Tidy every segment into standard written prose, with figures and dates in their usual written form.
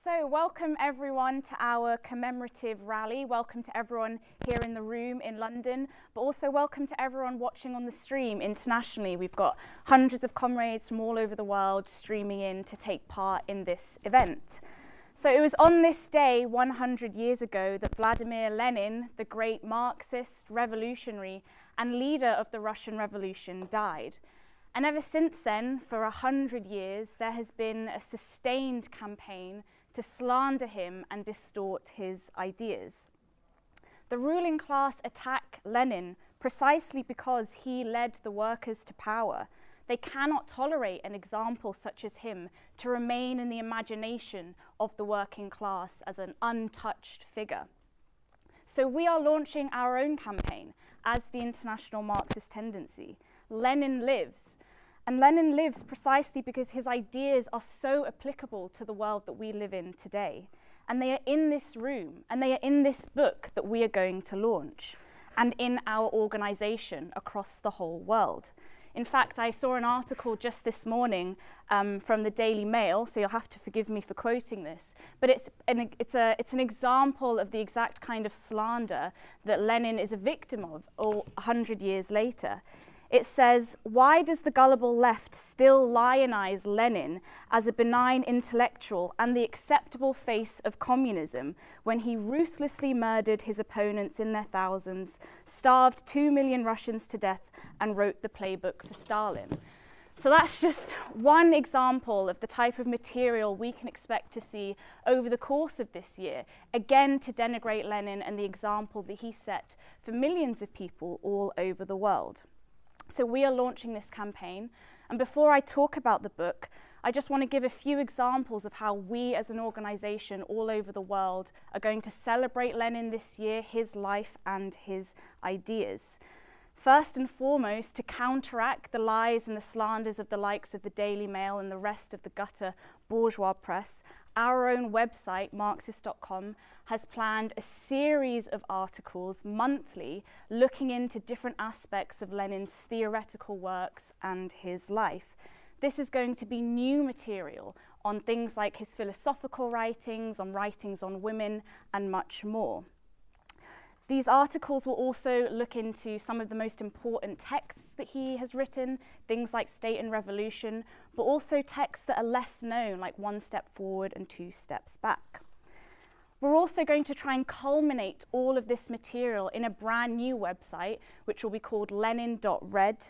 So welcome everyone to our commemorative rally. Welcome to everyone here in the room in London, but also welcome to everyone watching on the stream internationally. We've got hundreds of comrades from all over the world streaming in to take part in this event. So it was on this day 100 years ago that Vladimir Lenin, the great Marxist, revolutionary and leader of the Russian Revolution, died. And ever since then, for 100 years, there has been a sustained campaign to slander him and distort his ideas. The ruling class attack Lenin precisely because he led the workers to power. They cannot tolerate an example such as him to remain in the imagination of the working class as an untouched figure. So we are launching our own campaign as the International Marxist Tendency. Lenin lives. And Lenin lives precisely because his ideas are so applicable to the world that we live in today. And they are in this room, and they are in this book that we are going to launch, and in our organization across the whole world. In fact, I saw an article just this morning from the Daily Mail, so you'll have to forgive me for quoting this, but it's an example of the exact kind of slander that Lenin is a victim of 100 years later. It says, "Why does the gullible left still lionize Lenin as a benign intellectual and the acceptable face of communism when he ruthlessly murdered his opponents in their thousands, starved 2 million Russians to death, and wrote the playbook for Stalin?" So that's just one example of the type of material we can expect to see over the course of this year, again to denigrate Lenin and the example that he set for millions of people all over the world. So we are launching this campaign, and before I talk about the book, I just want to give a few examples of how we as an organization all over the world are going to celebrate Lenin this year, his life and his ideas. First and foremost, to counteract the lies and the slanders of the likes of the Daily Mail and the rest of the gutter bourgeois press, our own website, Marxist.com, has planned a series of articles monthly looking into different aspects of Lenin's theoretical works and his life. This is going to be new material on things like his philosophical writings, on writings on women, and much more. These articles will also look into some of the most important texts that he has written, things like State and Revolution, but also texts that are less known, like One Step Forward and Two Steps Back. We're also going to try and culminate all of this material in a brand new website, which will be called lenin.red.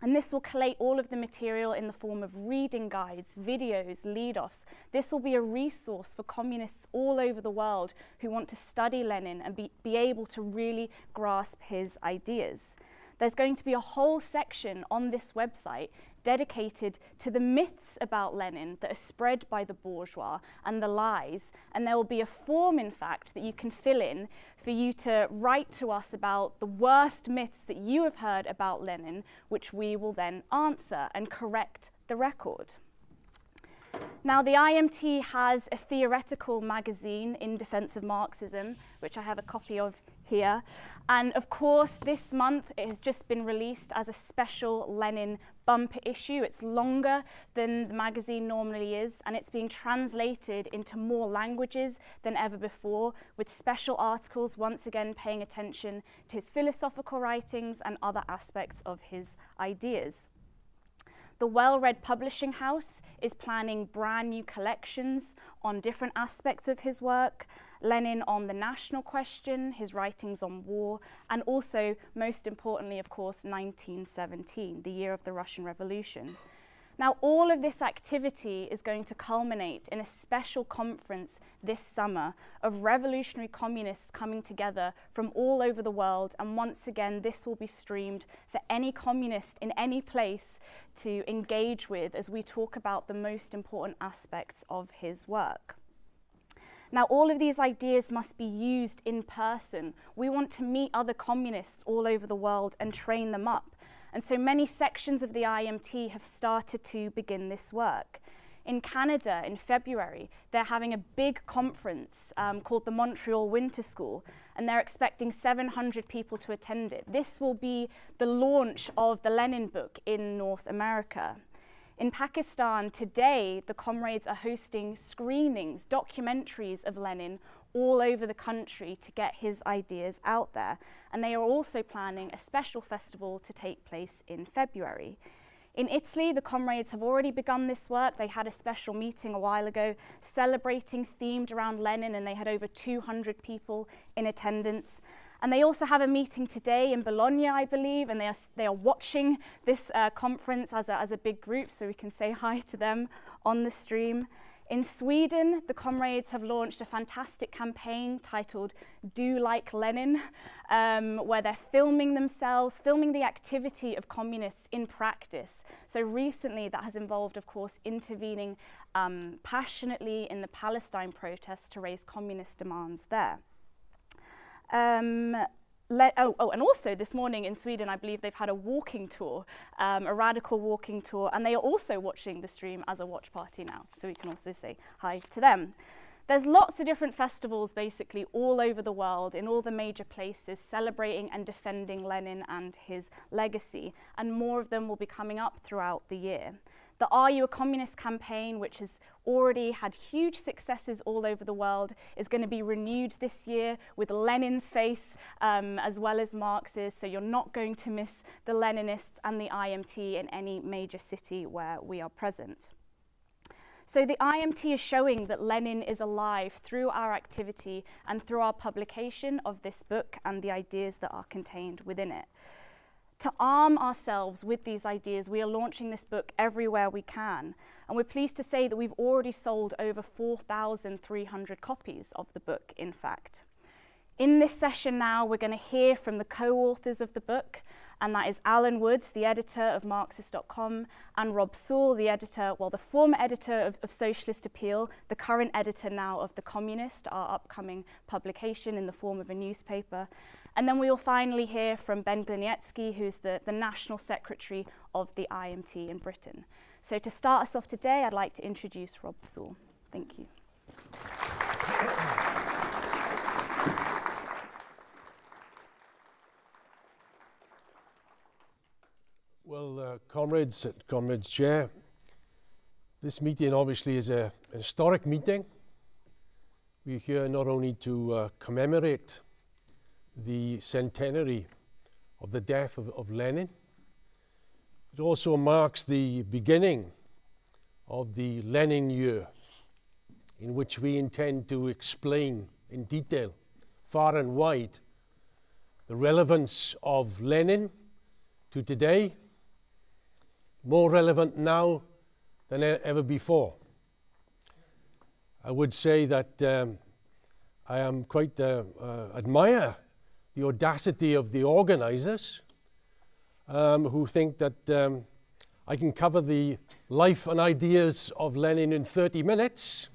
And this will collate all of the material in the form of reading guides, videos, lead-offs. This will be a resource for communists all over the world who want to study Lenin and be able to really grasp his ideas. There's going to be a whole section on this website dedicated to the myths about Lenin that are spread by the bourgeois and the lies. And there will be a form, in fact, that you can fill in for you to write to us about the worst myths that you have heard about Lenin, which we will then answer and correct the record. Now, the IMT has a theoretical magazine, In Defence of Marxism, which I have a copy of here. And of course, this month it has just been released as a special Lenin bumper issue. It's longer than the magazine normally is, and it's being translated into more languages than ever before, with special articles once again paying attention to his philosophical writings and other aspects of his ideas. The Well-Read Publishing House is planning brand new collections on different aspects of his work, Lenin on the national question, his writings on war, and also, most importantly, of course, 1917, the year of the Russian Revolution. Now, all of this activity is going to culminate in a special conference this summer of revolutionary communists coming together from all over the world, and once again, this will be streamed for any communist in any place to engage with as we talk about the most important aspects of his work. Now, all of these ideas must be used in person. We want to meet other communists all over the world and train them up. And so many sections of the IMT have started to begin this work. In Canada, in February, they're having a big conference called the Montreal Winter School, and they're expecting 700 people to attend it. This will be the launch of the Lenin book in North America. In Pakistan today, the comrades are hosting screenings, documentaries of Lenin all over the country to get his ideas out there. And they are also planning a special festival to take place in February. In Italy, the comrades have already begun this work. They had a special meeting a while ago celebrating themed around Lenin, and they had over 200 people in attendance. And they also have a meeting today in Bologna, I believe, and they are watching this conference as a big group, so we can say hi to them on the stream. In Sweden, the comrades have launched a fantastic campaign titled Do Like Lenin, where they're filming themselves, filming the activity of communists in practice. So recently that has involved, of course, intervening passionately in the Palestine protests to raise communist demands there. And also this morning in Sweden, I believe they've had a walking tour, a radical walking tour, and they are also watching the stream as a watch party now, so we can also say hi to them. There's lots of different festivals basically all over the world in all the major places celebrating and defending Lenin and his legacy, and more of them will be coming up throughout the year. The Are You a Communist campaign, which has already had huge successes all over the world, is going to be renewed this year with Lenin's face as well as Marx's, so you're not going to miss the Leninists and the IMT in any major city where we are present. So the IMT is showing that Lenin is alive through our activity and through our publication of this book and the ideas that are contained within it. To arm ourselves with these ideas, we are launching this book everywhere we can. And we're pleased to say that we've already sold over 4,300 copies of the book, in fact. In this session now, we're going to hear from the co-authors of the book, and that is Alan Woods, the editor of Marxist.com, and Rob Sewell, the editor, well, the former editor of Socialist Appeal, the current editor now of The Communist, our upcoming publication in the form of a newspaper. And then we will finally hear from Ben Glinietsky, who's the National Secretary of the IMT in Britain. So to start us off today, I'd like to introduce Rob Sewell. Thank you. Well, comrades Chair, this meeting obviously is an historic meeting. We're here not only to commemorate the centenary of the death of Lenin. It also marks the beginning of the Lenin year, in which we intend to explain in detail, far and wide, the relevance of Lenin to today, more relevant now than ever before. I would say that I am quite admire the audacity of the organizers who think that I can cover the life and ideas of Lenin in 30 minutes.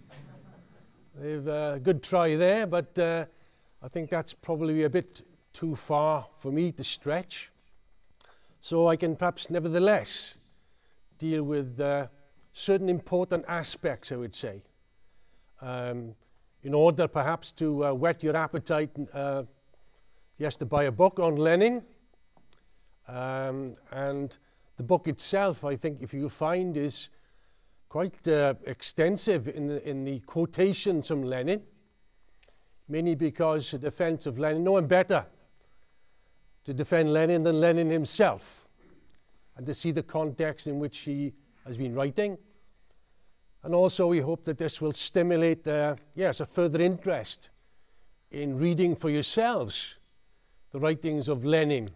They've a good try there, but I think that's probably a bit too far for me to stretch. So I can perhaps nevertheless deal with certain important aspects, I would say, in order perhaps to whet your appetite. Yes, to buy a book on Lenin, and the book itself, I think, if you find, is quite extensive in the quotations from Lenin, mainly because the defense of Lenin, no one better to defend Lenin than Lenin himself, and to see the context in which he has been writing. And also we hope that this will stimulate, yes, a further interest in reading for yourselves the writings of Lenin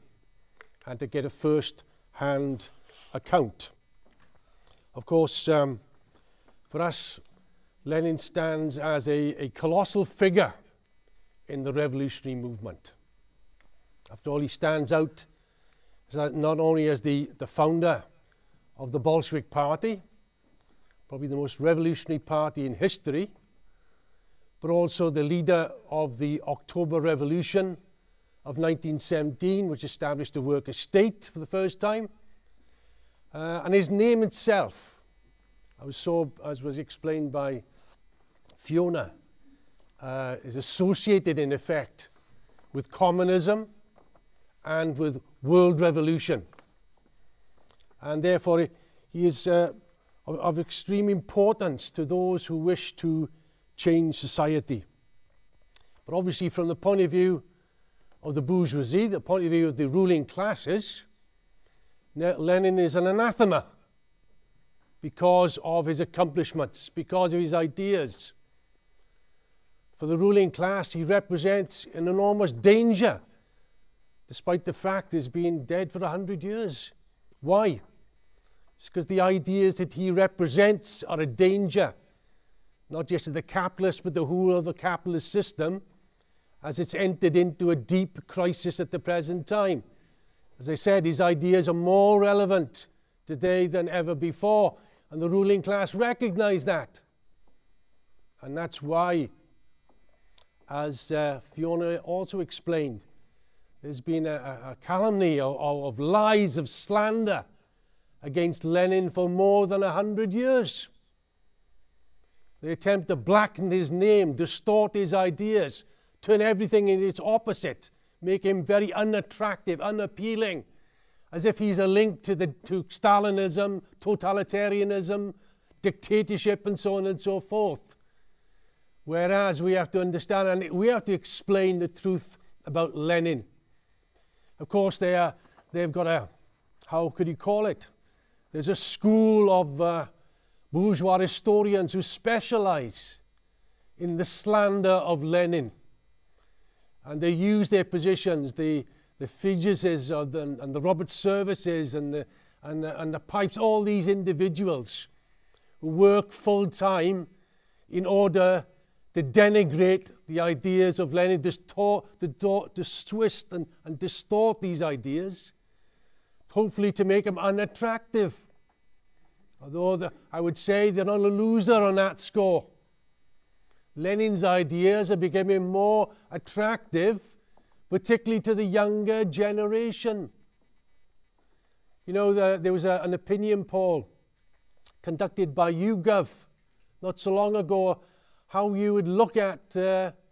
and to get a first-hand account. Of course, for us, Lenin stands as a colossal figure in the revolutionary movement. After all, he stands out not only as the founder of the Bolshevik Party, probably the most revolutionary party in history, but also the leader of the October Revolution of 1917, which established a worker state for the first time. And his name itself, as was explained by Fiona, is associated in effect with communism and with world revolution. And therefore he is of extreme importance to those who wish to change society. But obviously from the point of view of the bourgeoisie, the point of view of the ruling classes, Lenin is an anathema because of his accomplishments, because of his ideas. For the ruling class, he represents an enormous danger, despite the fact he's been dead for 100 years. Why? It's because the ideas that he represents are a danger, not just to the capitalists, but the whole of the capitalist system, as it's entered into a deep crisis at the present time. As I said, his ideas are more relevant today than ever before, and the ruling class recognize that. And that's why, as Fiona also explained, there's been a calumny of lies, of slander against Lenin for more than 100 years. They attempt to blacken his name, distort his ideas, turn everything into its opposite, make him very unattractive, unappealing, as if he's a link to Stalinism, totalitarianism, dictatorship, and so on and so forth. Whereas we have to understand, and we have to explain the truth about Lenin. Of course, they've got a, how could you call it? There's a school of bourgeois historians who specialize in the slander of Lenin. And they use their positions, the Figeses and the Robert Services and the Pipes, all these individuals who work full-time in order to denigrate the ideas of Lenin, to twist and distort these ideas, hopefully to make them unattractive. Although I would say they're not a loser on that score. Lenin's ideas are becoming more attractive, particularly to the younger generation. You know, there was an opinion poll conducted by YouGov not so long ago, how you would look at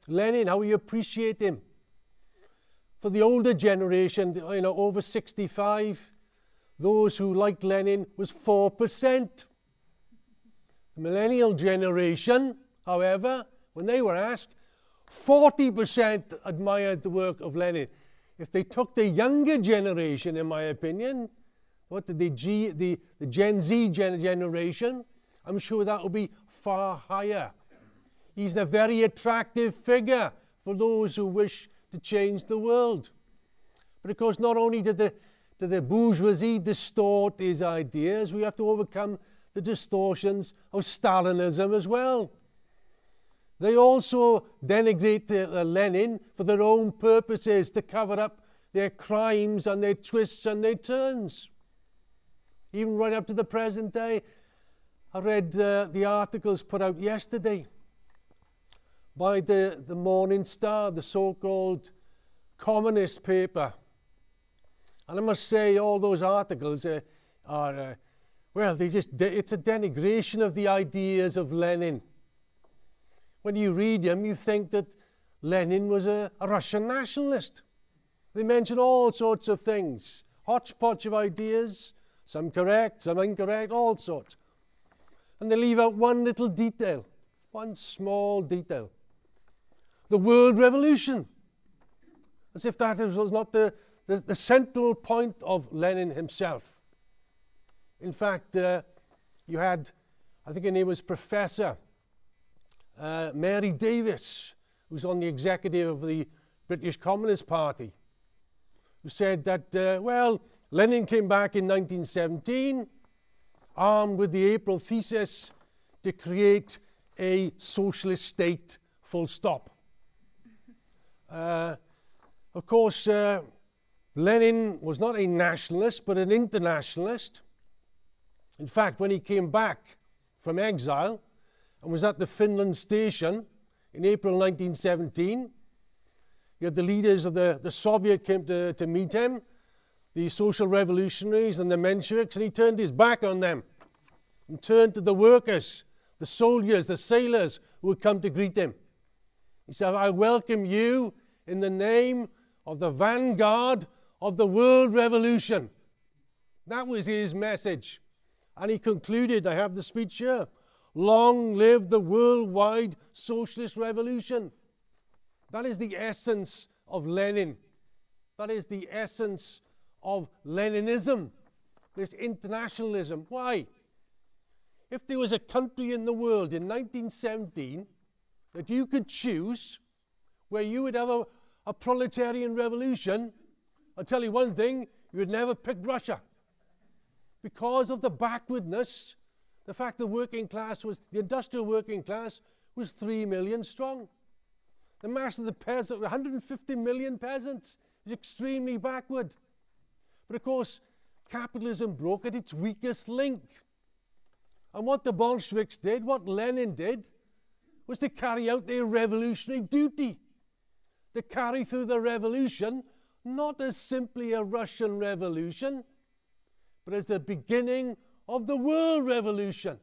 Lenin, how you appreciate him. For the older generation, you know, over 65, those who liked Lenin was 4%. The millennial generation, however, when they were asked, 40% admired the work of Lenin. If they took the younger generation, in my opinion, the Gen Z generation, I'm sure that will be far higher. He's a very attractive figure for those who wish to change the world. But of course, not only did the bourgeoisie distort his ideas, we have to overcome the distortions of Stalinism as well. They also denigrate Lenin for their own purposes, to cover up their crimes and their twists and their turns. Even right up to the present day. I read the articles put out yesterday by the Morning Star, the so-called communist paper. And I must say, all those articles are, it's a denigration of the ideas of Lenin. When you read them, you think that Lenin was a Russian nationalist. They mention all sorts of things, hodgepodge of ideas, some correct, some incorrect, all sorts. And they leave out one little detail, one small detail. The world revolution. As if that was not the central point of Lenin himself. In fact, you had, I think her name was Professor Mary Davis, who's on the executive of the British Communist Party, who said that, Lenin came back in 1917, armed with the April thesis to create a socialist state, full stop. Of course, Lenin was not a nationalist, but an internationalist. In fact, when he came back from exile and was at the Finland station in April 1917, you had the leaders of the Soviet came to meet him, the social revolutionaries and the Mensheviks, and he turned his back on them and turned to the workers, the soldiers, the sailors who would come to greet him. He said, I welcome you in the name of the vanguard of the world revolution. That was his message. And he concluded, I have the speech here, "Long live the worldwide socialist revolution." That is the essence of Lenin. That is the essence of Leninism, this internationalism. Why? If there was a country in the world in 1917 that you could choose where you would have a proletarian revolution, I'll tell you one thing, you would never pick Russia. Because of the backwardness, the fact the industrial working class was 3 million strong. The mass of the peasants, 150 million peasants, is extremely backward. But of course, capitalism broke at its weakest link. And what the Bolsheviks did, what Lenin did, was to carry out their revolutionary duty. To carry through the revolution, not as simply a Russian revolution, but as the beginning of the world revolution.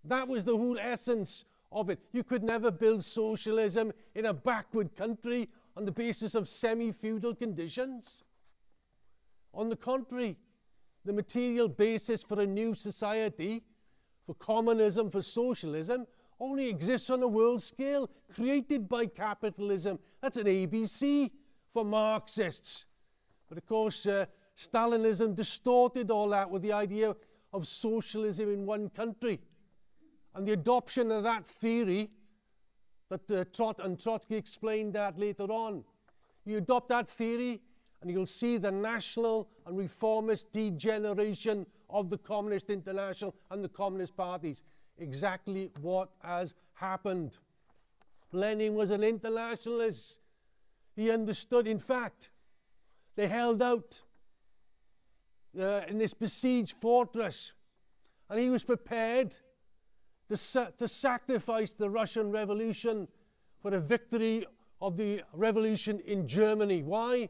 That was the whole essence of it. You could never build socialism in a backward country on the basis of semi-feudal conditions. On the contrary, the material basis for a new society, for communism, for socialism, only exists on a world scale, created by capitalism. That's an ABC for Marxists. But of course, Stalinism distorted all that with the idea of socialism in one country. And the adoption of that theory, that Trotsky explained that later on. You adopt that theory, and you'll see the national and reformist degeneration of the Communist International and the Communist parties. Exactly what has happened. Lenin was an internationalist. He understood, in fact, they held out in this besieged fortress, and he was prepared to sacrifice the Russian Revolution for the victory of the revolution in Germany. Why?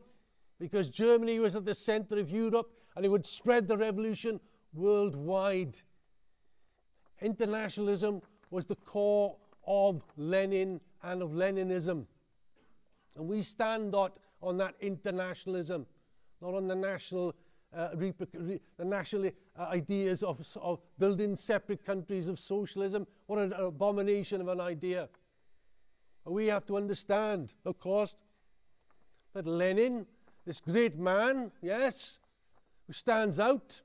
Because Germany was at the center of Europe, and it would spread the revolution worldwide. Internationalism was the core of Lenin and of Leninism. And we stand on that internationalism, not on the national ideas of building separate countries of socialism. What an abomination of an idea. And we have to understand, of course, that Lenin, this great man, yes, who stands out.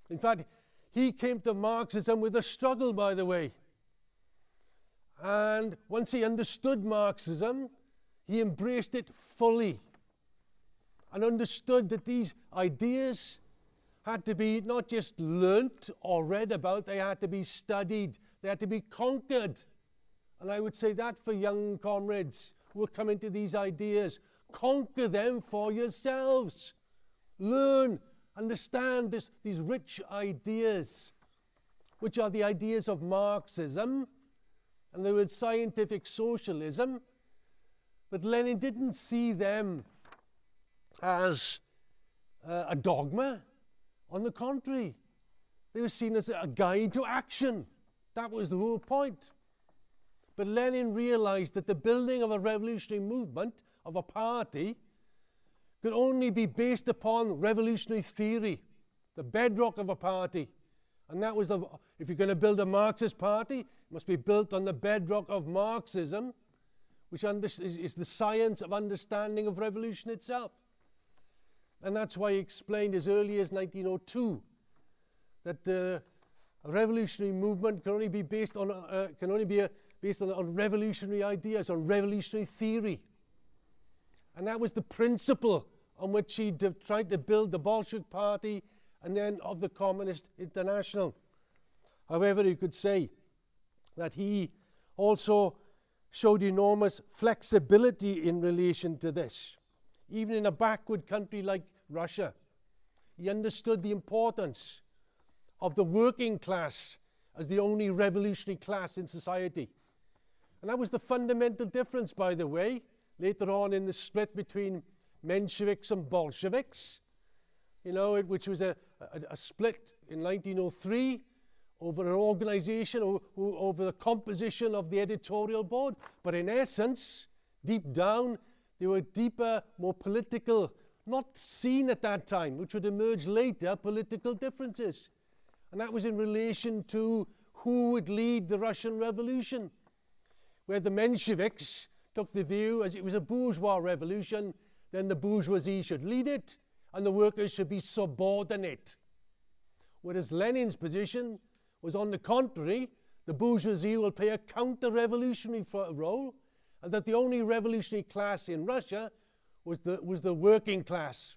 In fact, he came to Marxism with a struggle, by the way. And once he understood Marxism, he embraced it fully and understood that these ideas had to be not just learnt or read about, they had to be studied, they had to be conquered. And I would say that for young comrades who are coming to these ideas, conquer them for yourselves. Learn, understand these rich ideas, which are the ideas of Marxism and the word scientific socialism. But Lenin didn't see them as a dogma. On the contrary, they were seen as a guide to action. That was the whole point. But Lenin realized that the building of a revolutionary movement, of a party, could only be based upon revolutionary theory, the bedrock of a party. And that was, if you're going to build a Marxist party, it must be built on the bedrock of Marxism, which is the science of understanding of revolution itself. And that's why he explained as early as 1902 that a revolutionary movement can only be based on revolutionary ideas, on revolutionary theory. And that was the principle on which he tried to build the Bolshevik Party and then of the Communist International. However, you could say that he also showed enormous flexibility in relation to this. Even in a backward country like Russia, he understood the importance of the working class as the only revolutionary class in society. And that was the fundamental difference, by the way, later on in the split between Mensheviks and Bolsheviks, which was a split in 1903 over an organization, over the composition of the editorial board. But in essence, deep down, there were deeper, more political, not seen at that time, which would emerge later, political differences. and that was in relation to who would lead the Russian Revolution, where the Mensheviks took the view, as it was a bourgeois revolution, then the bourgeoisie should lead it, and the workers should be subordinate. Whereas Lenin's position was, on the contrary, the bourgeoisie will play a counter-revolutionary role, and that the only revolutionary class in Russia was the working class.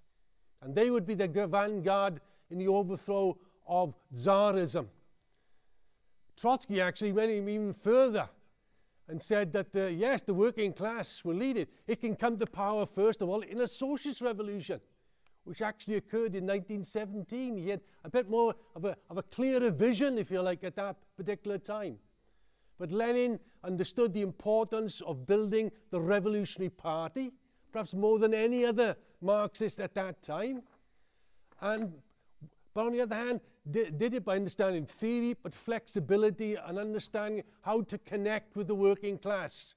And they would be the vanguard in the overthrow of Tsarism. Trotsky actually went even further and said that, yes, the working class will lead it. It can come to power, first of all, in a socialist revolution, which actually occurred in 1917. He had a bit more of a clearer vision, if you like, at that particular time. But Lenin understood the importance of building the Revolutionary Party, perhaps more than any other Marxist at that time. But on the other hand, did it by understanding theory, but flexibility and understanding how to connect with the working class.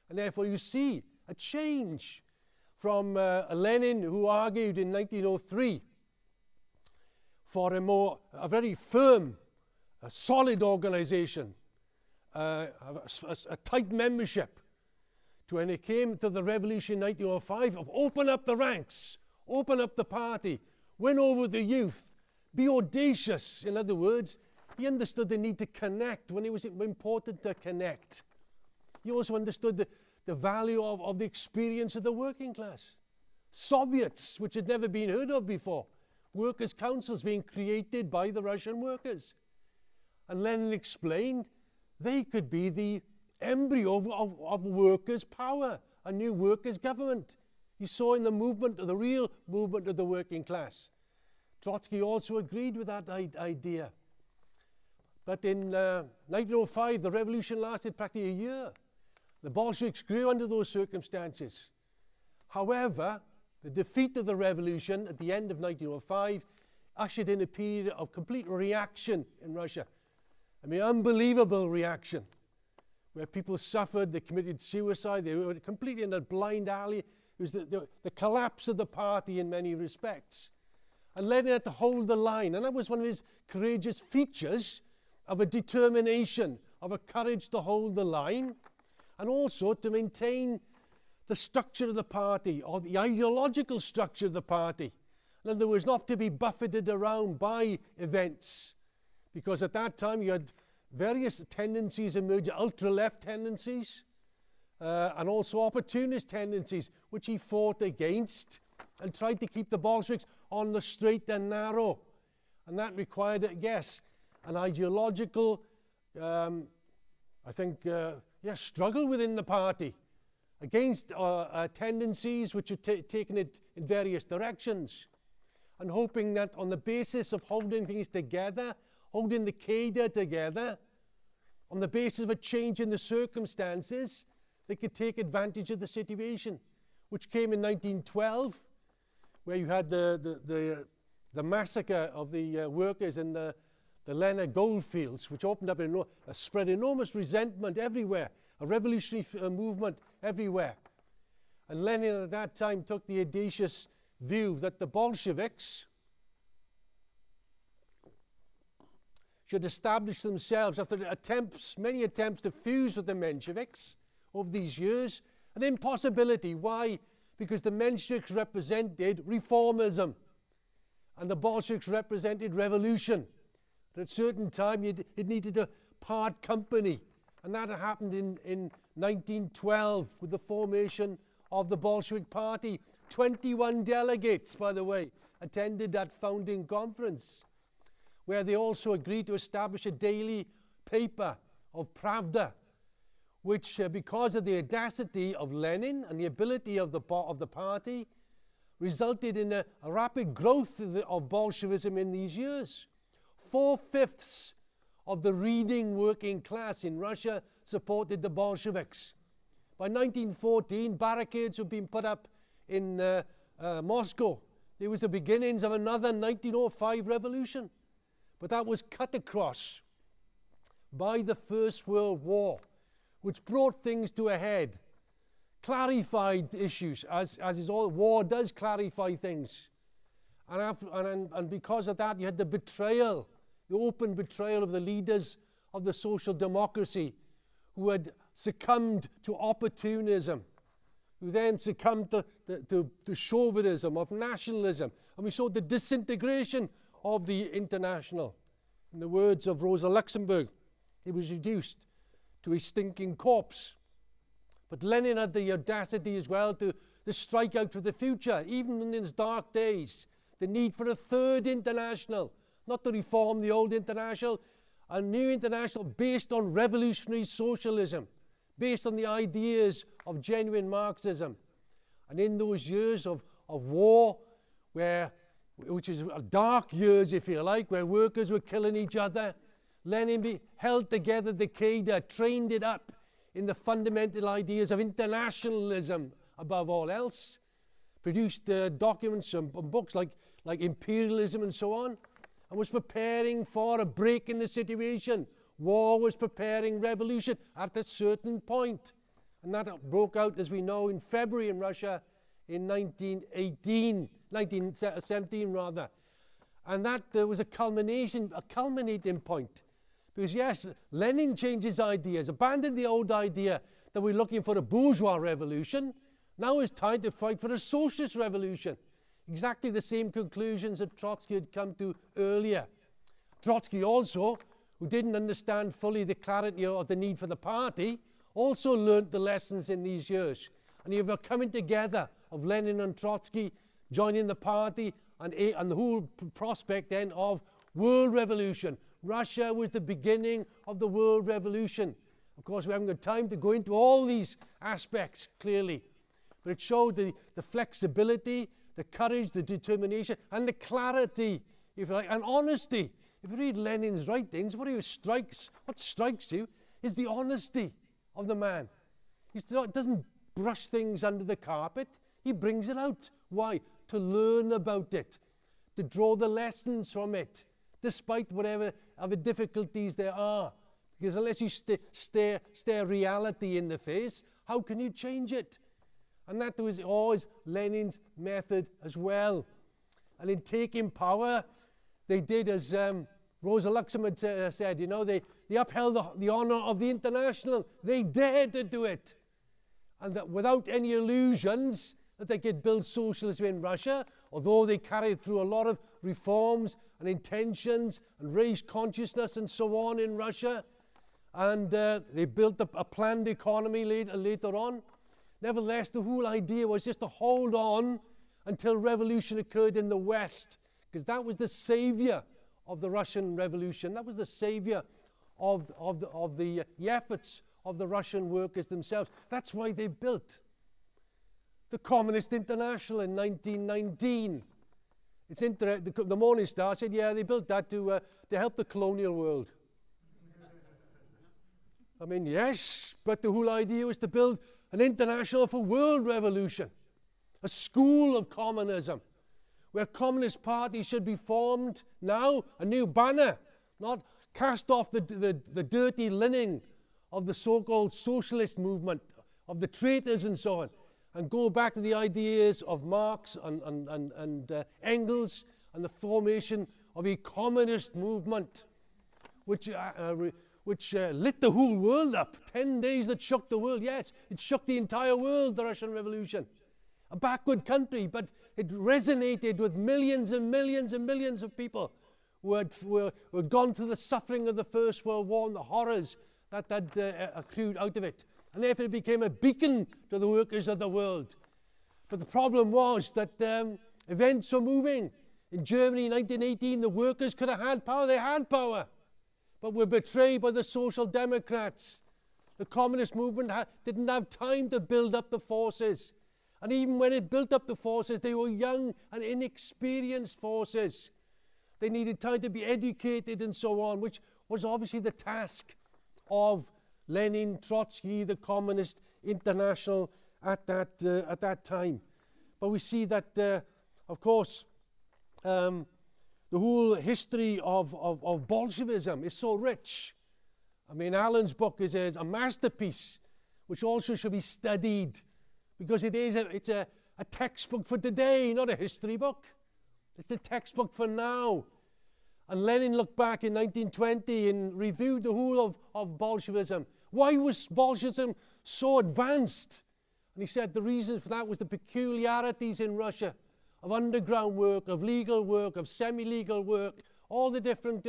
And therefore you see a change from Lenin, who argued in 1903 for a very firm, a solid organization, a tight membership, to when it came to the revolution in 1905 of open up the ranks, open up the party, win over the youth, be audacious. In other words, he understood the need to connect when it was important to connect. He also understood the value of the experience of the working class. Soviets, which had never been heard of before, workers' councils being created by the Russian workers. And Lenin explained they could be the embryo of workers' power, a new workers' government. He saw in the movement, the real movement of the working class. Trotsky also agreed with that idea. But in 1905, the revolution lasted practically a year. The Bolsheviks grew under those circumstances. However, the defeat of the revolution at the end of 1905 ushered in a period of complete reaction in Russia. I mean, unbelievable reaction, where people suffered, they committed suicide, they were completely in a blind alley. It was the collapse of the party in many respects. And Lenin had to hold the line, and that was one of his courageous features of a determination, of a courage to hold the line, and also to maintain the structure of the party, or the ideological structure of the party. In other words, not to be buffeted around by events, because at that time you had various tendencies emerge, ultra-left tendencies, and also opportunist tendencies, which he fought against and tried to keep the Bolsheviks on the straight and narrow. And that required, yes, an ideological, struggle within the party against tendencies which had taken it in various directions, and hoping that on the basis of holding things together, holding the cadre together, on the basis of a change in the circumstances, they could take advantage of the situation, which came in 1912, where you had the massacre of the workers in the Lena goldfields, which opened up spread enormous resentment everywhere, a revolutionary movement everywhere. And Lenin at that time took the audacious view that the Bolsheviks should establish themselves after many attempts to fuse with the Mensheviks over these years, an impossibility. Why? Because the Mensheviks represented reformism and the Bolsheviks represented revolution. At a certain time it needed to part company, and that happened in 1912 with the formation of the Bolshevik Party. 21 delegates, by the way, attended that founding conference, where they also agreed to establish a daily paper of Pravda, which, because of the audacity of Lenin and the ability of the party, resulted in a rapid growth of Bolshevism in these years. 4/5 of the reading working class in Russia supported the Bolsheviks. By 1914, barricades were being put up in Moscow. There was the beginnings of another 1905 revolution. But that was cut across by the First World War, which brought things to a head, clarified issues, as is all. War does clarify things. And because of that, you had the betrayal. the open betrayal of the leaders of the social democracy who had succumbed to opportunism, who then succumbed to chauvinism, of nationalism. And we saw the disintegration of the International. In the words of Rosa Luxemburg, it was reduced to a stinking corpse. But Lenin had the audacity as well to strike out for the future, even in his dark days. The need for a third international, not to reform the old international, a new international based on revolutionary socialism, based on the ideas of genuine Marxism. And in those years of war, which is dark years, if you like, where workers were killing each other, Lenin held together the cadre, trained it up in the fundamental ideas of internationalism above all else, produced documents and books like Imperialism and so on, and was preparing for a break in the situation. War was preparing revolution at a certain point. And that broke out, as we know, in February in Russia in 1917 rather. And that was a culminating point. Because yes, Lenin changed his ideas, abandoned the old idea that we're looking for a bourgeois revolution. Now it's time to fight for a socialist revolution. Exactly the same conclusions that Trotsky had come to earlier. Trotsky also, who didn't understand fully the clarity of the need for the party, also learnt the lessons in these years. And you have a coming together of Lenin and Trotsky joining the party and the whole prospect then of world revolution. Russia was the beginning of the world revolution. Of course, we haven't got time to go into all these aspects clearly, but it showed the flexibility, the courage, the determination, and the clarity, if you like, and honesty. If you read Lenin's writings, what strikes you is the honesty of the man. He doesn't brush things under the carpet. He brings it out. Why? To learn about it, to draw the lessons from it, despite whatever other difficulties there are. Because unless you stare reality in the face, how can you change it? And that was always Lenin's method as well. And in taking power, they did as Rosa Luxemburg said, you know, they upheld the honor of the International. They dared to do it. And that without any illusions that they could build socialism in Russia, although they carried through a lot of reforms and intentions and raised consciousness and so on in Russia. And they built a planned economy later on. Nevertheless, the whole idea was just to hold on until revolution occurred in the West, because that was the savior of the Russian Revolution. That was the savior of the efforts of the Russian workers themselves. That's why they built the Communist International in 1919. It's the Morning Star said, yeah, they built that to help the colonial world. I mean, yes, but the whole idea was to build an international for world revolution, a school of communism, where Communist Party should be formed now, a new banner, not cast off the dirty linen of the so-called socialist movement, of the traitors and so on, and go back to the ideas of Marx and Engels and the formation of a communist movement, which lit the whole world up. 10 days that shook the world. Yes, it shook the entire world, the Russian Revolution. A backward country, but it resonated with millions and millions and millions of people who had gone through the suffering of the First World War and the horrors that accrued out of it. And therefore it became a beacon to the workers of the world. But the problem was that events were moving. In Germany in 1918, the workers could have had power. They had power, but were betrayed by the Social Democrats. The communist movement didn't have time to build up the forces. And even when it built up the forces, they were young and inexperienced forces. They needed time to be educated and so on, which was obviously the task of Lenin, Trotsky, the Communist International at that time. But we see that, of course, the whole history of Bolshevism is so rich. I mean, Alan's book is a masterpiece, which also should be studied, because it's a textbook for today, not a history book. It's a textbook for now. And Lenin looked back in 1920 and reviewed the whole of Bolshevism. Why was Bolshevism so advanced? And he said the reason for that was the peculiarities in Russia of underground work, of legal work, of semi-legal work, all the different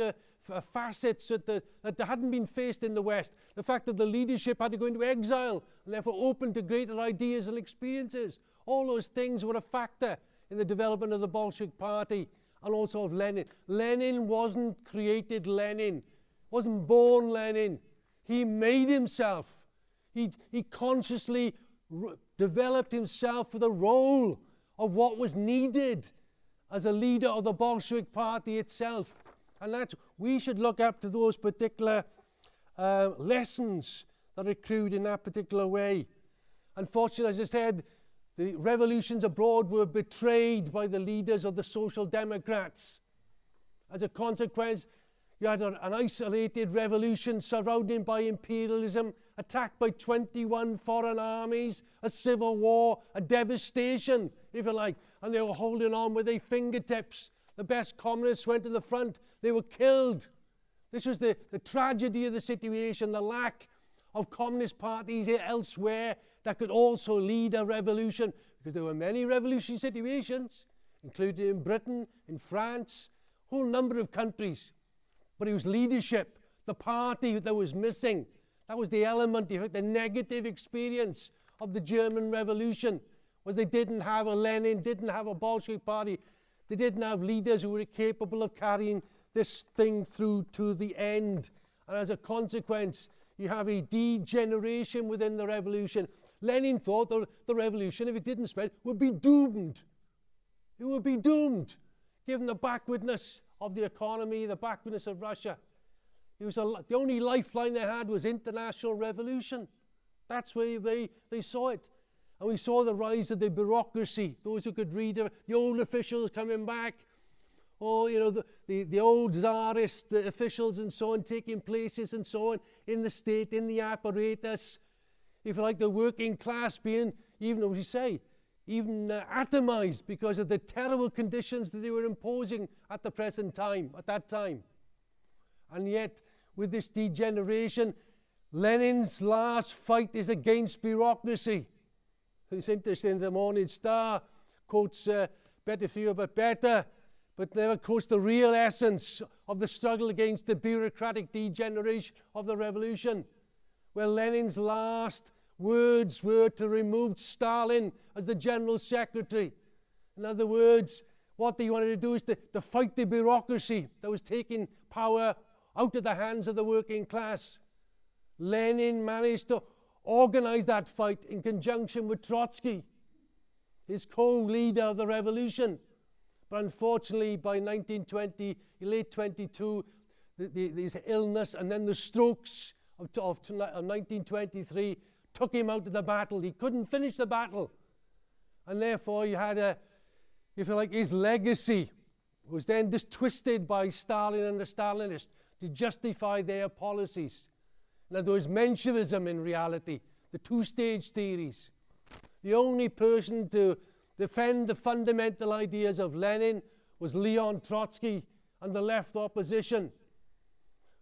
facets that hadn't been faced in the West. The fact that the leadership had to go into exile and therefore open to greater ideas and experiences. All those things were a factor in the development of the Bolshevik Party and also of Lenin. Lenin wasn't created Lenin, wasn't born Lenin. He made himself. He consciously developed himself for the role of what was needed as a leader of the Bolshevik Party itself. And we should look up to those particular lessons that are accrued in that particular way. Unfortunately, as I said, the revolutions abroad were betrayed by the leaders of the Social Democrats. As a consequence, you had an isolated revolution surrounded by imperialism, attacked by 21 foreign armies, a civil war, a devastation, if you like, and they were holding on with their fingertips. The best communists went to the front. They were killed. This was the tragedy of the situation, the lack of communist parties elsewhere that could also lead a revolution, because there were many revolutionary situations, including in Britain, in France, a whole number of countries. But it was leadership, the party that was missing. That was the element, the negative experience of the German Revolution, was they didn't have a Lenin, didn't have a Bolshevik Party. They didn't have leaders who were capable of carrying this thing through to the end. And as a consequence, you have a degeneration within the revolution. Lenin thought the revolution, if it didn't spread, would be doomed. It would be doomed, given the backwardness of the economy, the backwardness of Russia. The only lifeline they had was international revolution. That's where they saw it. And we saw the rise of the bureaucracy, those who could read it, the old officials coming back, or the old czarist officials and so on, taking places and so on in the state, in the apparatus. If you like, the working class being, even as you say, even atomized because of the terrible conditions that they were imposing at the present time, at that time. And yet, with this degeneration, Lenin's last fight is against bureaucracy. It's interesting, the Morning Star quotes better fewer but better, but never quotes the real essence of the struggle against the bureaucratic degeneration of the revolution, where Lenin's last words were to remove Stalin as the general secretary. In other words, what they wanted to do is to fight the bureaucracy that was taking power out of the hands of the working class. Lenin managed to organize that fight in conjunction with Trotsky, his co-leader of the revolution. But unfortunately, by 1920, late 22, this illness and then the strokes of 1923 took him out of the battle. He couldn't finish the battle. And therefore, you had if you like, his legacy was then just twisted by Stalin and the Stalinists to justify their policies. In other words, Menshevism in reality, the two-stage theories. The only person to defend the fundamental ideas of Lenin was Leon Trotsky and the left opposition,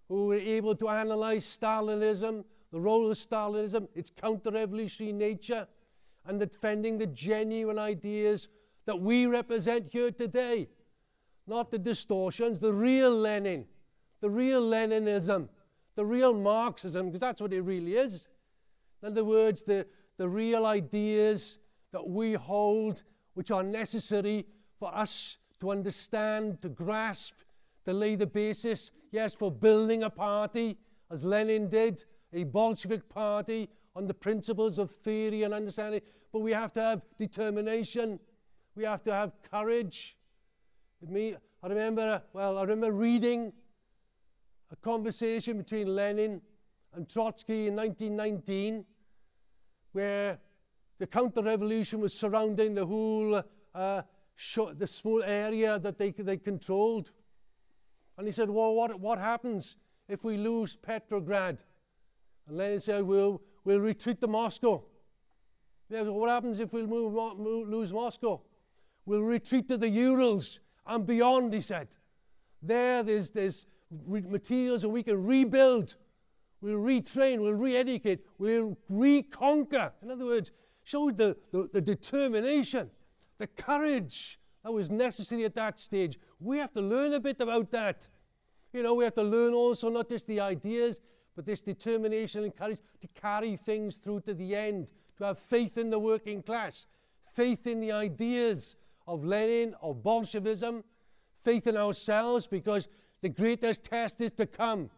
who were able to analyze Stalinism, the role of Stalinism, its counter-revolutionary nature, and defending the genuine ideas that we represent here today. Not the distortions, the real Lenin, the real Leninism, the real Marxism, because that's what it really is. In other words, the real ideas that we hold, which are necessary for us to understand, to grasp, to lay the basis, yes, for building a party, as Lenin did, a Bolshevik party on the principles of theory and understanding. But we have to have determination. We have to have courage. I remember reading a conversation between Lenin and Trotsky in 1919, where the counter-revolution was surrounding the whole, the small area that they controlled. And he said, well, what happens if we lose Petrograd? And Lenin said, we'll retreat to Moscow. Yeah, what happens if we lose Moscow? We'll retreat to the Urals and beyond, he said. There's materials, and we can rebuild. We'll retrain, we'll re-educate, we'll reconquer. In other words, show the determination, the courage that was necessary at that stage. We have to learn a bit about that. You know, we have to learn also not just the ideas, but this determination and courage to carry things through to the end, to have faith in the working class, faith in the ideas of Lenin, of Bolshevism, faith in ourselves, because the greatest test is to come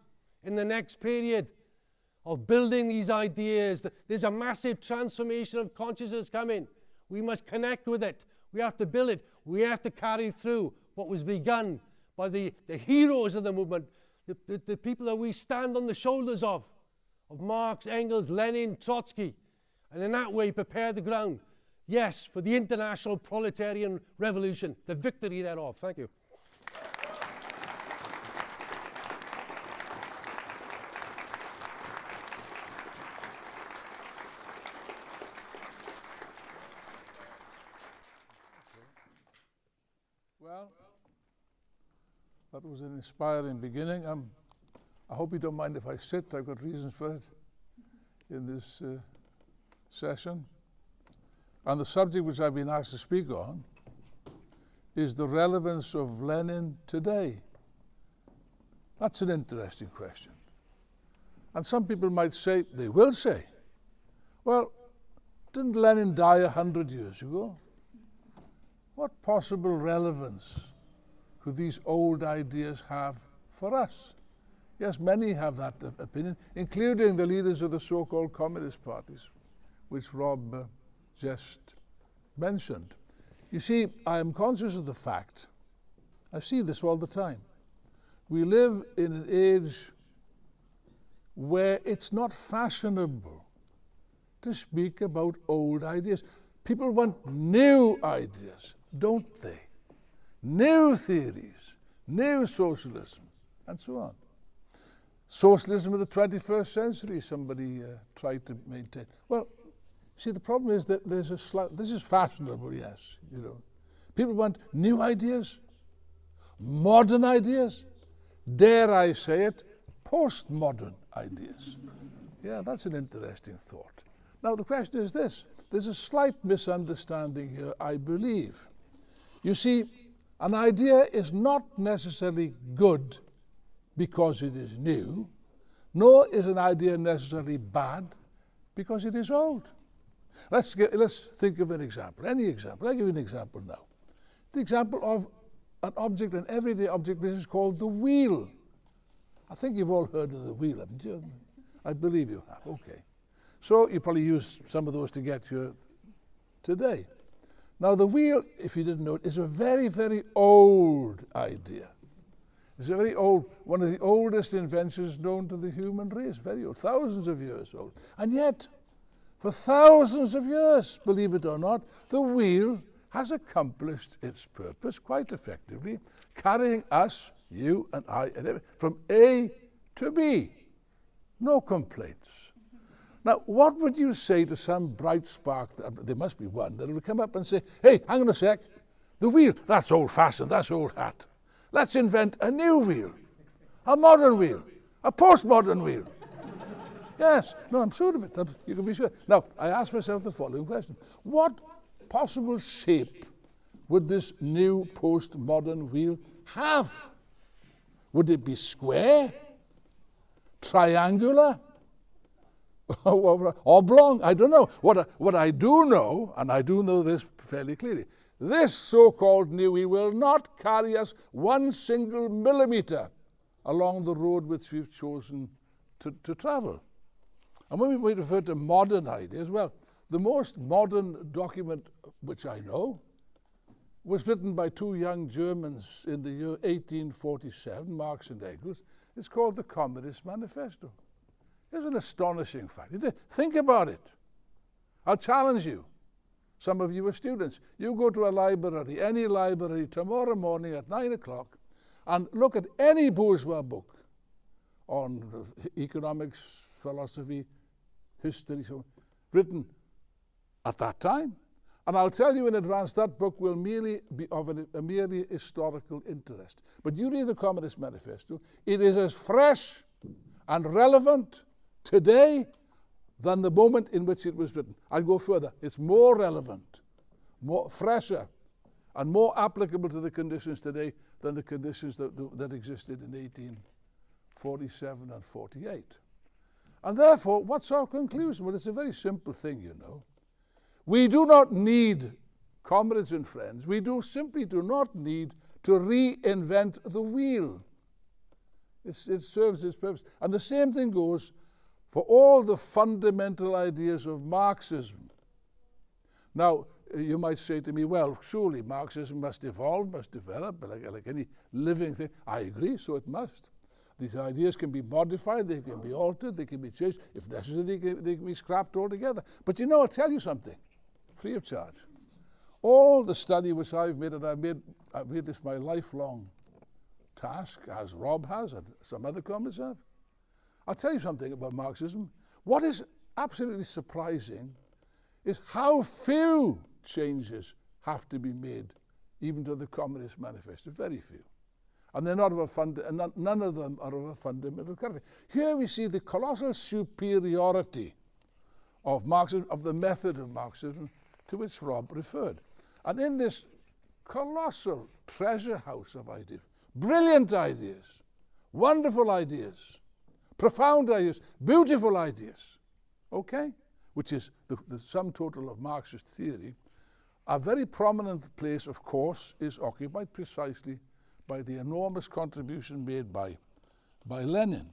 in the next period of building these ideas. There's a massive transformation of consciousness coming. We must connect with it. We have to build it. We have to carry through what was begun by the heroes of the movement, the people that we stand on the shoulders of Marx, Engels, Lenin, Trotsky, and in that way prepare the ground, yes, for the international proletarian revolution, the victory thereof. Thank you. Well, that was an inspiring beginning. I hope you don't mind if I sit. I've got reasons for it in this session. And the subject which I've been asked to speak on is the relevance of Lenin today. That's an interesting question. And some people might say, they will say, well, didn't Lenin die 100 years ago? What possible relevance could these old ideas have for us? Yes, many have that opinion, including the leaders of the so-called communist parties, which Rob just mentioned. You see, I am conscious of the fact, I see this all the time. We live in an age where it's not fashionable to speak about old ideas. People want new ideas, don't they? New theories, new socialism, and so on. Socialism of the 21st century, somebody tried to maintain. Well, see, the problem is that there's a this is fashionable, yes, you know. People want new ideas, modern ideas, dare I say it, postmodern ideas. Yeah, that's an interesting thought. Now, the question is this. There's a slight misunderstanding here, I believe. You see, an idea is not necessarily good because it is new, nor is an idea necessarily bad because it is old. Let's think of an example, any example. I'll give you an example now. The example of an object, an everyday object, which is called the wheel. I think you've all heard of the wheel, haven't you? I believe you have, okay. So you probably use some of those to get here today. Now the wheel, if you didn't know it, is a very, very old idea. It's a very old, one of the oldest inventions known to the human race, very old, thousands of years old. And yet, for thousands of years, believe it or not, the wheel has accomplished its purpose quite effectively, carrying us, you and I, and from A to B. No complaints. Now, what would you say to some bright spark, there must be one, that will come up and say, hey, hang on a sec, the wheel, that's old-fashioned, that's old hat. Let's invent a new wheel, a modern wheel, a postmodern wheel. Yes, no, I'm sure of it, you can be sure. Now, I ask myself the following question. What possible shape would this new postmodern wheel have? Would it be square, triangular, oblong? I don't know. What I do know, and I do know this fairly clearly, this so-called new wheel will not carry us 1 single millimeter along the road which we've chosen to travel. And when we refer to modern ideas, well, the most modern document which I know was written by 2 young Germans in the year 1847, Marx and Engels. It's called the Communist Manifesto. It's an astonishing fact. Think about it. I'll challenge you. Some of you are students. You go to a library, any library, tomorrow morning at 9 o'clock, and look at any bourgeois book on economics, philosophy, history, so written at that time, And I'll tell you in advance, that book will merely be of a merely historical interest. But you read the Communist Manifesto, it is as fresh and relevant today than the moment in which it was written. I'll go further. It's more relevant, more fresher, and more applicable to the conditions today than the conditions that existed in 1847 and 48. And therefore, what's our conclusion? Well, it's a very simple thing, you know. We do not need, comrades and friends, we simply do not need to reinvent the wheel. It serves its purpose. And the same thing goes for all the fundamental ideas of Marxism. Now, you might say to me, well, surely Marxism must evolve, must develop, like any living thing. I agree, so it must. These ideas can be modified, they can be altered, they can be changed. If necessary, they can be scrapped altogether. But you know, I'll tell you something, free of charge. All the study which I've made, and I've made this my lifelong task, as Rob has, and some other comrades have. I'll tell you something about Marxism. What is absolutely surprising is how few changes have to be made, even to the Communist Manifesto. Very few. And they're not of a none of them are of a fundamental character. Here we see the colossal superiority of Marxism, of the method of Marxism, to which Rob referred. And in this colossal treasure house of ideas, brilliant ideas, wonderful ideas, profound ideas, beautiful ideas, okay? Which is the sum total of Marxist theory, a very prominent place, of course, is occupied precisely by the enormous contribution made by Lenin.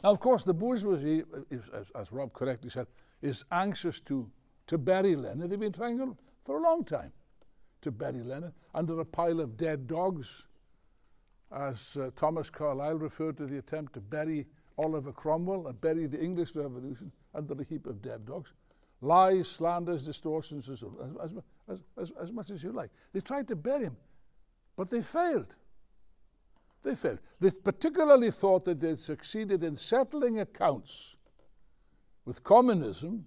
Now, of course, the bourgeoisie, as Rob correctly said, is anxious to bury Lenin. They've been trying for a long time to bury Lenin under a pile of dead dogs, as Thomas Carlyle referred to the attempt to bury Oliver Cromwell and bury the English Revolution under a heap of dead dogs. Lies, slanders, distortions, as much as you like. They tried to bury him, but they failed. They failed. They particularly thought that they succeeded in settling accounts with communism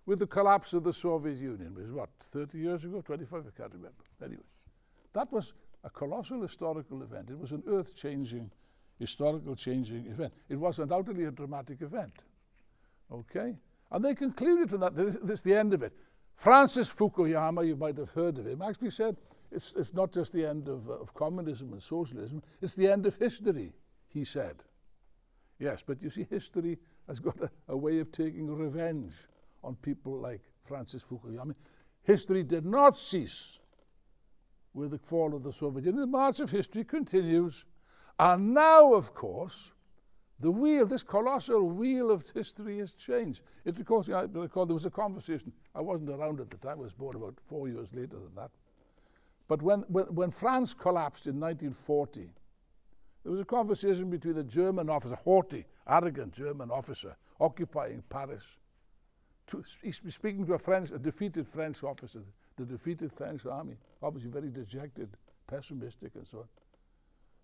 with the collapse of the Soviet Union. It was what, 30 years ago, 25, I can't remember. Anyway, that was a colossal historical event. It was an earth-changing, historical changing event. It was undoubtedly a dramatic event. Okay? And they concluded from that, this is the end of it. Francis Fukuyama, you might have heard of him, actually said it's not just the end of communism and socialism, it's the end of history, he said. Yes, but you see, history has got a way of taking revenge on people like Francis Fukuyama. History did not cease with the fall of the Soviet Union. The march of history continues. And now, of course, the wheel, this colossal wheel of history has changed. It, of course, I recall there was a conversation. I wasn't around at the time. I was born about 4 years later than that. But when France collapsed in 1940, there was a conversation between a German officer, haughty, arrogant German officer, occupying Paris. He's speaking to a defeated French officer, the defeated French army, obviously very dejected, pessimistic and so on.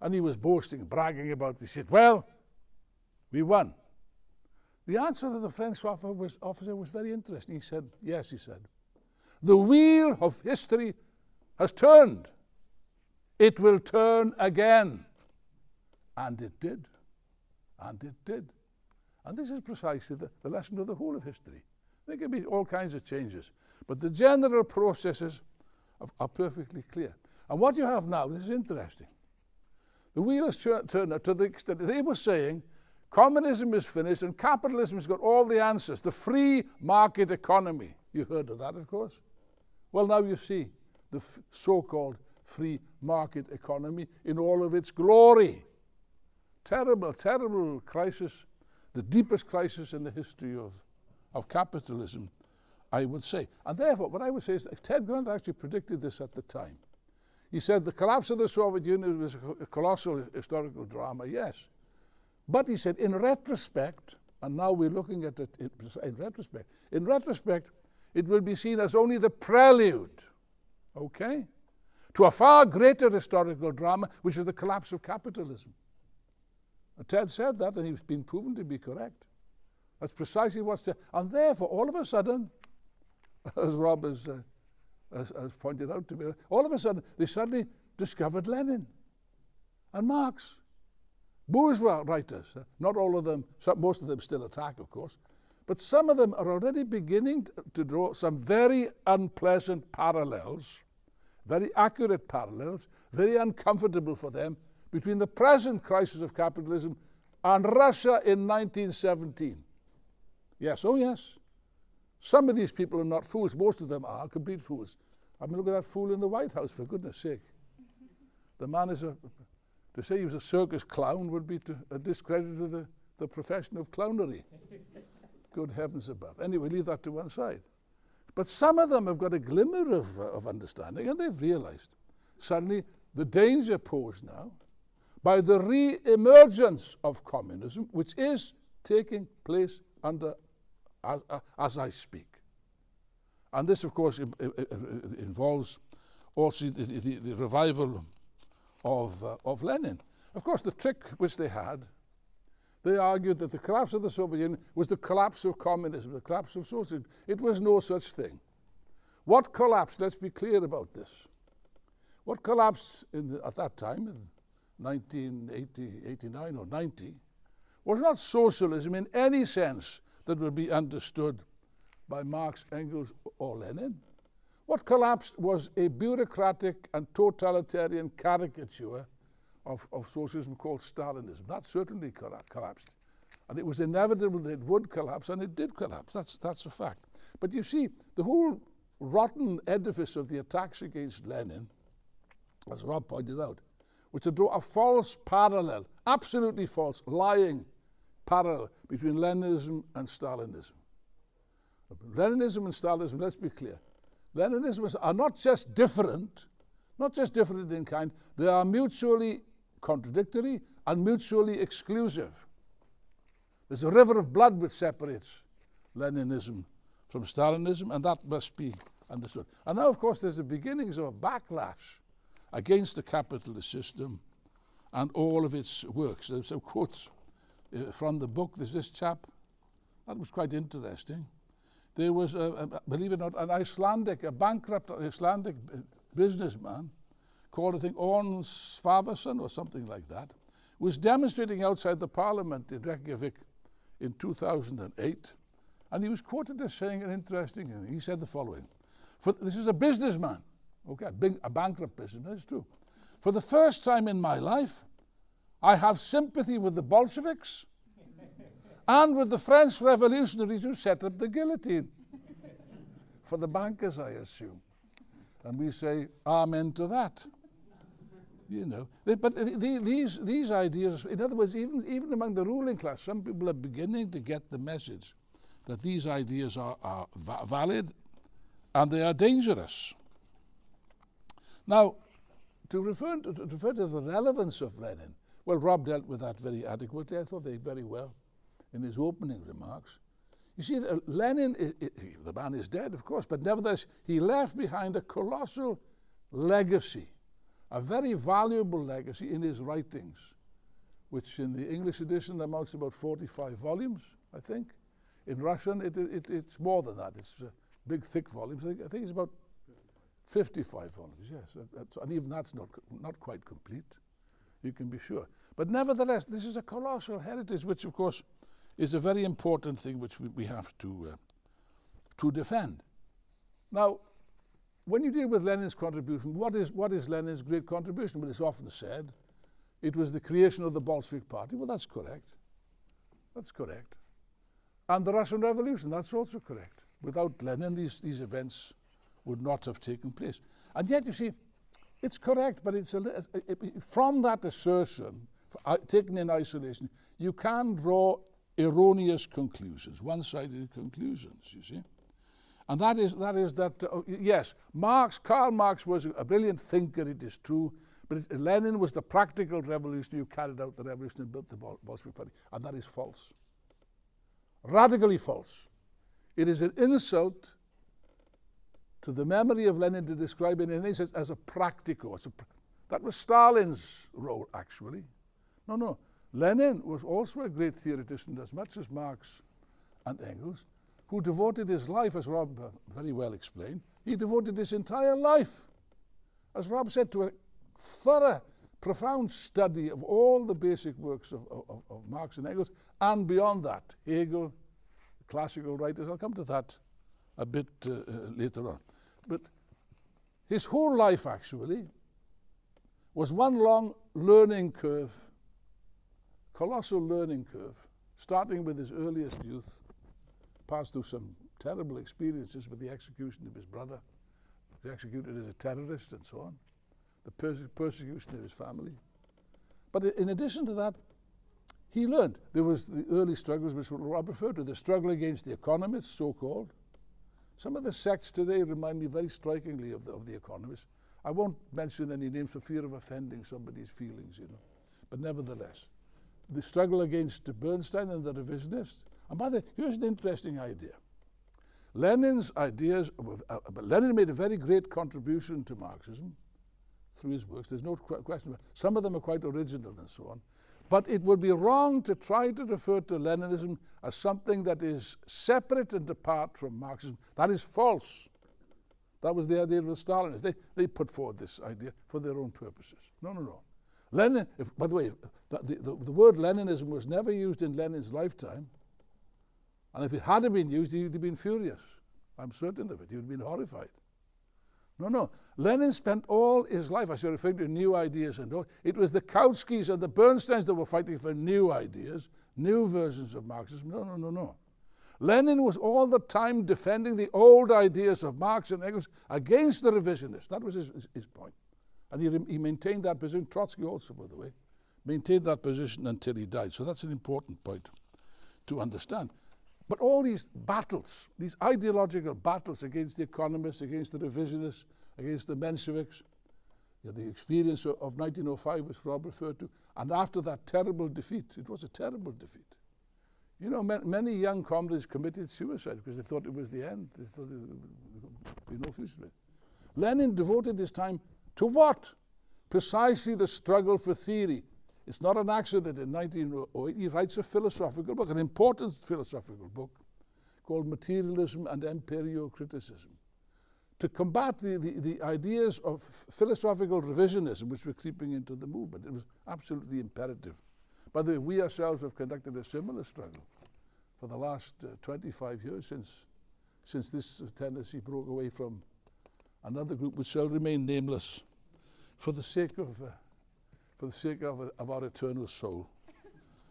And he was boasting, bragging about this. He said, well, we won. The answer of the French officer was very interesting. He said, yes, he said, the wheel of history has turned. It will turn again. And it did. And it did. And this is precisely the lesson of the whole of history. There can be all kinds of changes, but the general processes are perfectly clear. And what you have now, this is interesting. The wheel has turned to the extent that they were saying communism is finished and capitalism has got all the answers. The free market economy. You heard of that, of course. Well, now you see the so-called free market economy in all of its glory. Terrible, terrible crisis, the deepest crisis in the history of capitalism, I would say. And therefore, what I would say is that Ted Grant actually predicted this at the time. He said the collapse of the Soviet Union was a colossal historical drama, yes. But he said, in retrospect, and now we're looking at it in retrospect, it will be seen as only the prelude, okay, to a far greater historical drama, which is the collapse of capitalism. And Ted said that, and he's been proven to be correct. That's precisely what's there. And therefore, all of a sudden, as Rob has pointed out to me. All of a sudden, they suddenly discovered Lenin and Marx. Bourgeois writers, not all of them, most of them still attack, of course, but some of them are already beginning to draw some very unpleasant parallels, very accurate parallels, very uncomfortable for them, between the present crisis of capitalism and Russia in 1917. Yes, oh yes. Some of these people are not fools. Most of them are complete fools. I mean, look at that fool in the White House, for goodness sake. The man is to say he was a circus clown would be a discredit to the profession of clownery. Good heavens above. Anyway, leave that to one side. But some of them have got a glimmer of understanding, and they've realized suddenly the danger posed now by the re-emergence of communism, which is taking place as I speak. And this, of course, involves also the revival of Lenin. Of course, the trick which they had, they argued that the collapse of the Soviet Union was the collapse of communism, the collapse of socialism. It was no such thing. What collapsed, let's be clear about this, what collapsed at that time, in 1980, 89 or 90, was not socialism in any sense that would be understood by Marx, Engels, or Lenin. What collapsed was a bureaucratic and totalitarian caricature of socialism called Stalinism. That certainly collapsed. And it was inevitable that it would collapse, and it did collapse. That's a fact. But you see, the whole rotten edifice of the attacks against Lenin, as Rob pointed out, was to draw a false parallel, absolutely false, lying parallel between Leninism and Stalinism. Leninism and Stalinism, let's be clear, Leninism are not just different in kind, they are mutually contradictory and mutually exclusive. There's a river of blood which separates Leninism from Stalinism, and that must be understood. And now, of course, there's the beginnings of a backlash against the capitalist system and all of its works. There's some quotes from the book. There's this chap, that was quite interesting. There was, believe it or not, a bankrupt Icelandic businessman called, I think, Orn Svavarsson or something like that, was demonstrating outside the parliament in Reykjavik in 2008, and he was quoted as saying an interesting thing. He said the following, this is a businessman, okay, a bankrupt businessman, that's true. For the first time in my life, I have sympathy with the Bolsheviks and with the French revolutionaries who set up the guillotine. For the bankers, I assume. And we say, amen to that. You know, but these ideas, in other words, even among the ruling class, some people are beginning to get the message that these ideas are valid and they are dangerous. Now, to refer to the relevance of Lenin, well, Rob dealt with that very adequately, I thought very well in his opening remarks. You see, Lenin, the man is dead, of course, but nevertheless, he left behind a colossal legacy, a very valuable legacy in his writings, which in the English edition amounts to about 45 volumes, I think. In Russian, it's more than that. It's big, thick volumes. I think it's about 55 volumes, yes. And even that's not quite complete, you can be sure. But nevertheless, this is a colossal heritage, which, of course, is a very important thing which we have to defend. Now, when you deal with Lenin's contribution, what is Lenin's great contribution? Well, it's often said it was the creation of the Bolshevik Party. Well, that's correct. That's correct. And the Russian Revolution, that's also correct. Without Lenin, these events would not have taken place. And yet, you see, it's correct, but from that assertion, taken in isolation, you can draw erroneous conclusions, one-sided conclusions, you see. And that is that, yes, Karl Marx was a brilliant thinker, it is true, but Lenin was the practical revolutionary who carried out the revolution and built the Bolshevik Party, and that is false. Radically false. It is an insult to the memory of Lenin to describe it in any sense as a practico. That was Stalin's role, actually. No. Lenin was also a great theoretician as much as Marx and Engels, who devoted his life, as Rob very well explained, he devoted his entire life, as Rob said, to a thorough, profound study of all the basic works of Marx and Engels, and beyond that, Hegel, classical writers. I'll come to that a bit later on. But his whole life, actually, was one long learning curve, colossal learning curve, starting with his earliest youth, passed through some terrible experiences with the execution of his brother. He was executed as a terrorist and so on, the persecution of his family. But in addition to that, he learned. There was the early struggles, which Rob referred to, the struggle against the economists, so-called. Some of the sects today remind me very strikingly of the economists. I won't mention any names for fear of offending somebody's feelings, you know. But nevertheless, the struggle against Bernstein and the revisionists. And by the way, here's an interesting idea. Lenin's ideas, Lenin made a very great contribution to Marxism through his works. There's no question about it. Some of them are quite original and so on. But it would be wrong to try to refer to Leninism as something that is separate and apart from Marxism. That is false. That was the idea of the Stalinists. They put forward this idea for their own purposes. No. Lenin, by the way, the word Leninism was never used in Lenin's lifetime. And if it had been used, he'd have been furious. I'm certain of it. He would have been horrified. No. Lenin spent all his life, I should refer to new ideas and all. It was the Kautskys and the Bernsteins that were fighting for new ideas, new versions of Marxism. No. Lenin was all the time defending the old ideas of Marx and Engels against the revisionists. That was his point. And he maintained that position. Trotsky also, by the way, maintained that position until he died. So that's an important point to understand. But all these battles, these ideological battles against the economists, against the revisionists, against the Mensheviks, the experience of 1905, which Rob referred to, and after that terrible defeat, it was a terrible defeat. You know, many young comrades committed suicide because they thought it was the end. They thought there would be no future. Lenin devoted his time to what? Precisely the struggle for theory. It's not an accident. In 1908, he writes a philosophical book, an important philosophical book, called Materialism and Empirio-Criticism, to combat the ideas of philosophical revisionism which were creeping into the movement. It was absolutely imperative. By the way, we ourselves have conducted a similar struggle for the last 25 years since this tendency broke away from another group which shall remain nameless for the sake of our eternal soul,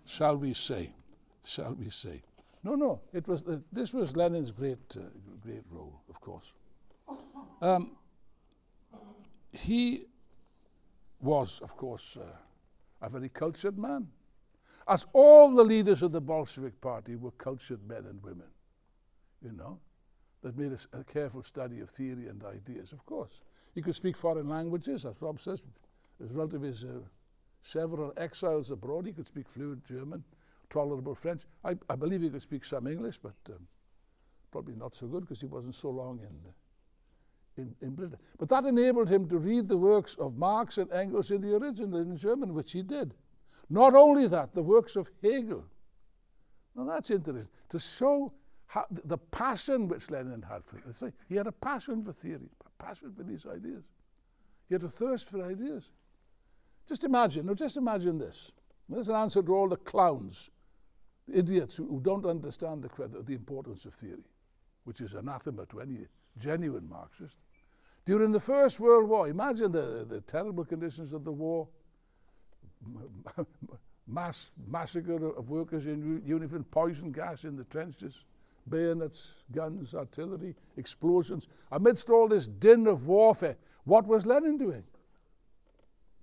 shall we say? No, it was this was Lenin's great role, of course. He was, of course, a very cultured man, as all the leaders of the Bolshevik Party were cultured men and women, you know, that made a careful study of theory and ideas, of course. He could speak foreign languages, as Rob says, as a result of his several exiles abroad. He could speak fluent German, tolerable French. I believe he could speak some English, but probably not so good because he wasn't so long in Britain. But that enabled him to read the works of Marx and Engels in the original in German, which he did. Not only that, the works of Hegel. Now that's interesting, to show how the passion which Lenin had for it. He had a passion for theory, a passion for these ideas. He had a thirst for ideas. Just imagine this. There's an answer to all the clowns, the idiots who don't understand the importance of theory, which is anathema to any genuine Marxist. During the First World War, imagine the terrible conditions of the war, massacre of workers in uniform, poison gas in the trenches, bayonets, guns, artillery, explosions. Amidst all this din of warfare, what was Lenin doing?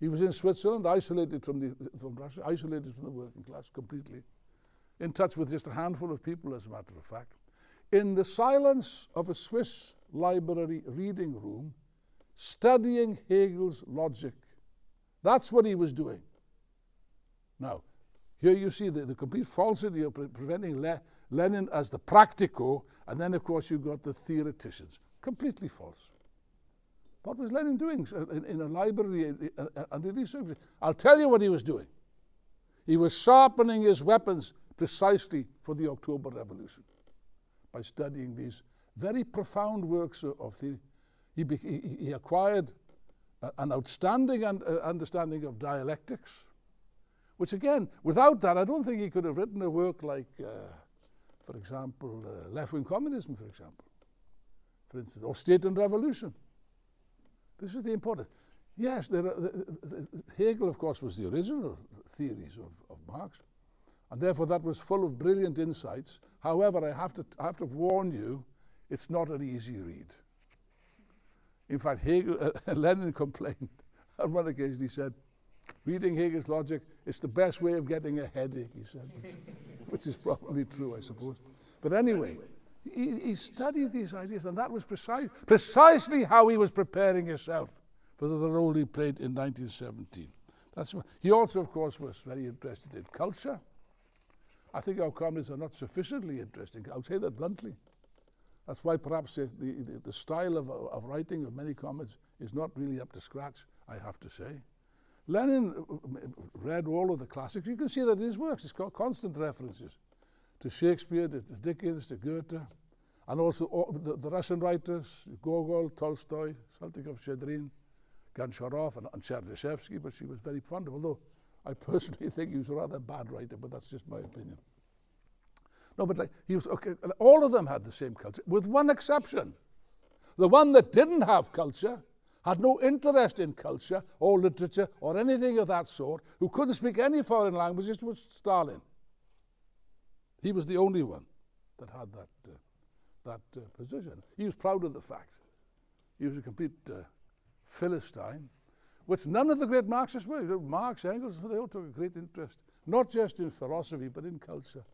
He was in Switzerland, isolated from Russia, isolated from the working class completely, in touch with just a handful of people, as a matter of fact, in the silence of a Swiss library reading room, studying Hegel's logic. That's what he was doing. Now, here you see the complete falsity of presenting Lenin as the practico, and then, of course, you've got the theoreticians. Completely false. What was Lenin doing in a library under these circumstances? I'll tell you what he was doing. He was sharpening his weapons precisely for the October Revolution. by studying these very profound works of theory. He acquired an outstanding understanding of dialectics, which again, without that, I don't think he could have written a work like, for example, left-wing communism, for instance, or State and Revolution. This is the important. Yes, Hegel, of course, was the original theories of Marx, and therefore that was full of brilliant insights. However, I have to warn you, it's not an easy read. In fact, Lenin complained on one occasion. He said, reading Hegel's logic is the best way of getting a headache, he said, which is probably true, I suppose. But anyway, he studied these ideas, and that was precisely how he was preparing himself for the role he played in 1917. He also, of course, was very interested in culture. I think our communists are not sufficiently interesting. I'll say that bluntly. That's why perhaps the style of writing of many communists is not really up to scratch, I have to say. Lenin read all of the classics. You can see that in his works. It's got constant references to Shakespeare, to Dickens, to Goethe, and also the Russian writers, Gogol, Tolstoy, Saltykov-Shchedrin, Goncharov, and Chernyshevsky, which he was very fond of, although I personally think he was a rather bad writer, but that's just my opinion. No, but he was okay. All of them had the same culture, with one exception. The one that didn't have culture, had no interest in culture or literature or anything of that sort, who couldn't speak any foreign languages, was Stalin. He was the only one that had that position. He was proud of the fact. He was a complete Philistine, which none of the great Marxists were. Marx, Engels, they all took a great interest, not just in philosophy, but in culture.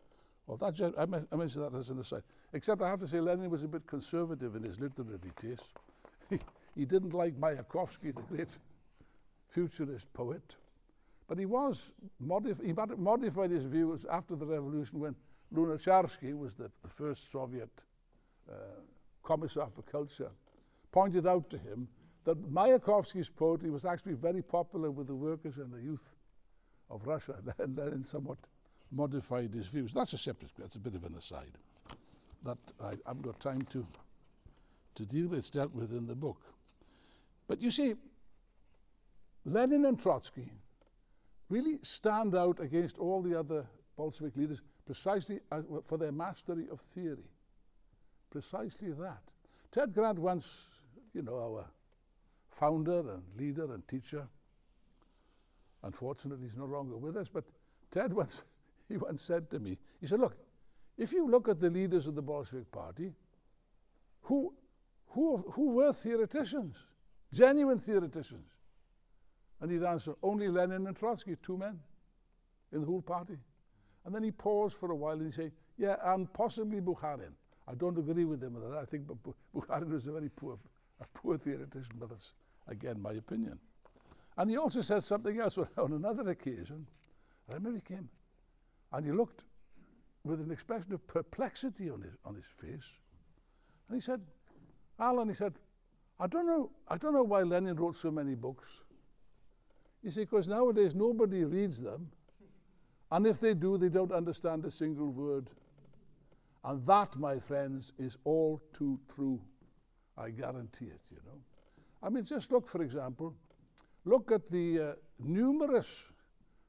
Well, I mentioned that as an aside. Except I have to say Lenin was a bit conservative in his literary tastes. He didn't like Mayakovsky, the great futurist poet. But he modified his views after the revolution when Lunacharsky was the first Soviet commissar for culture, pointed out to him that Mayakovsky's poetry was actually very popular with the workers and the youth of Russia, and Lenin somewhat modified his views. That's a bit of an aside that I haven't got time to deal with. It's dealt with in the book. But you see, Lenin and Trotsky really stand out against all the other Bolshevik leaders precisely for their mastery of theory. Precisely that. Ted Grant once, our founder and leader and teacher, unfortunately he's no longer with us, but Ted once said to me, he said, look, if you look at the leaders of the Bolshevik Party, who were theoreticians, genuine theoreticians? And he'd answer, only Lenin and Trotsky, two men in the whole party. And then he paused for a while and he'd say, yeah, and possibly Bukharin. I don't agree with him on that. I think Bukharin was a very poor theoretician, but that's, again, my opinion. And he also said something else on another occasion. I remember he came and he looked with an expression of perplexity on his face. And he said, Alan, he said, I don't know why Lenin wrote so many books. You see, because nowadays nobody reads them, and if they do, they don't understand a single word. And that, my friends, is all too true. I guarantee it, I mean, just look, for example, look at the numerous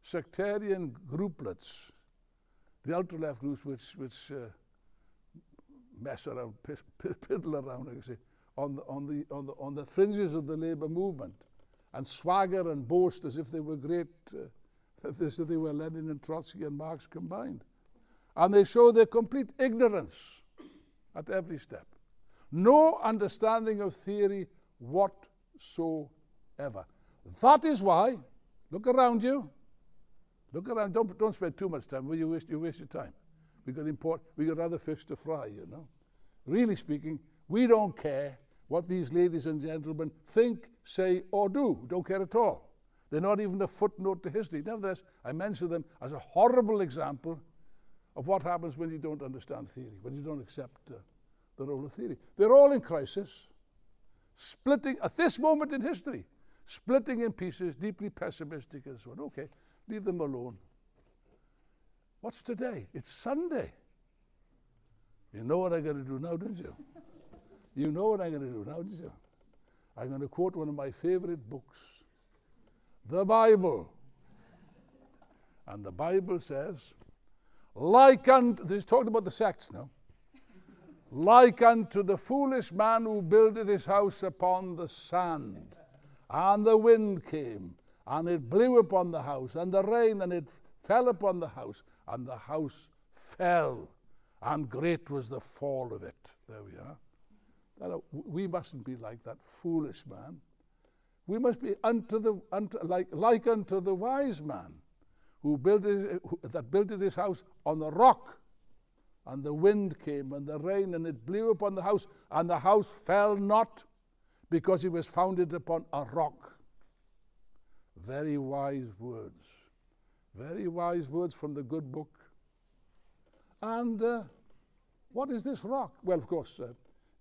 sectarian grouplets, the ultra-left groups which mess around, piddle around, like I say, on the fringes of the labour movement, and swagger and boast as if they were great, as if they were Lenin and Trotsky and Marx combined. And they show their complete ignorance at every step. No understanding of theory whatsoever. That is why, look around you. Look around, don't spend too much time, you waste your time. We got other fish to fry, Really speaking, we don't care what these ladies and gentlemen think, say, or do. We don't care at all. They're not even a footnote to history. Nevertheless, I mention them as a horrible example of what happens when you don't understand theory, when you don't accept the role of theory. They're all in crisis, splitting, at this moment in history, splitting in pieces, deeply pessimistic and so on. Okay, leave them alone. What's today? It's Sunday. You know what I'm going to do now, don't you? You know what I'm going to do now, don't you? I'm going to quote one of my favorite books, the Bible. And the Bible says, like unto, this is talking about the sects now, like unto the foolish man who builded his house upon the sand, and the wind came, and it blew upon the house, and the rain, and it fell upon the house, and the house fell, and great was the fall of it. There we are. We mustn't be like that foolish man. We must be like unto the wise man who built his house on the rock, and the wind came and the rain, and it blew upon the house, and the house fell not, because it was founded upon a rock. Very wise words. Very wise words from the good book. And what is this rock? Well, of course,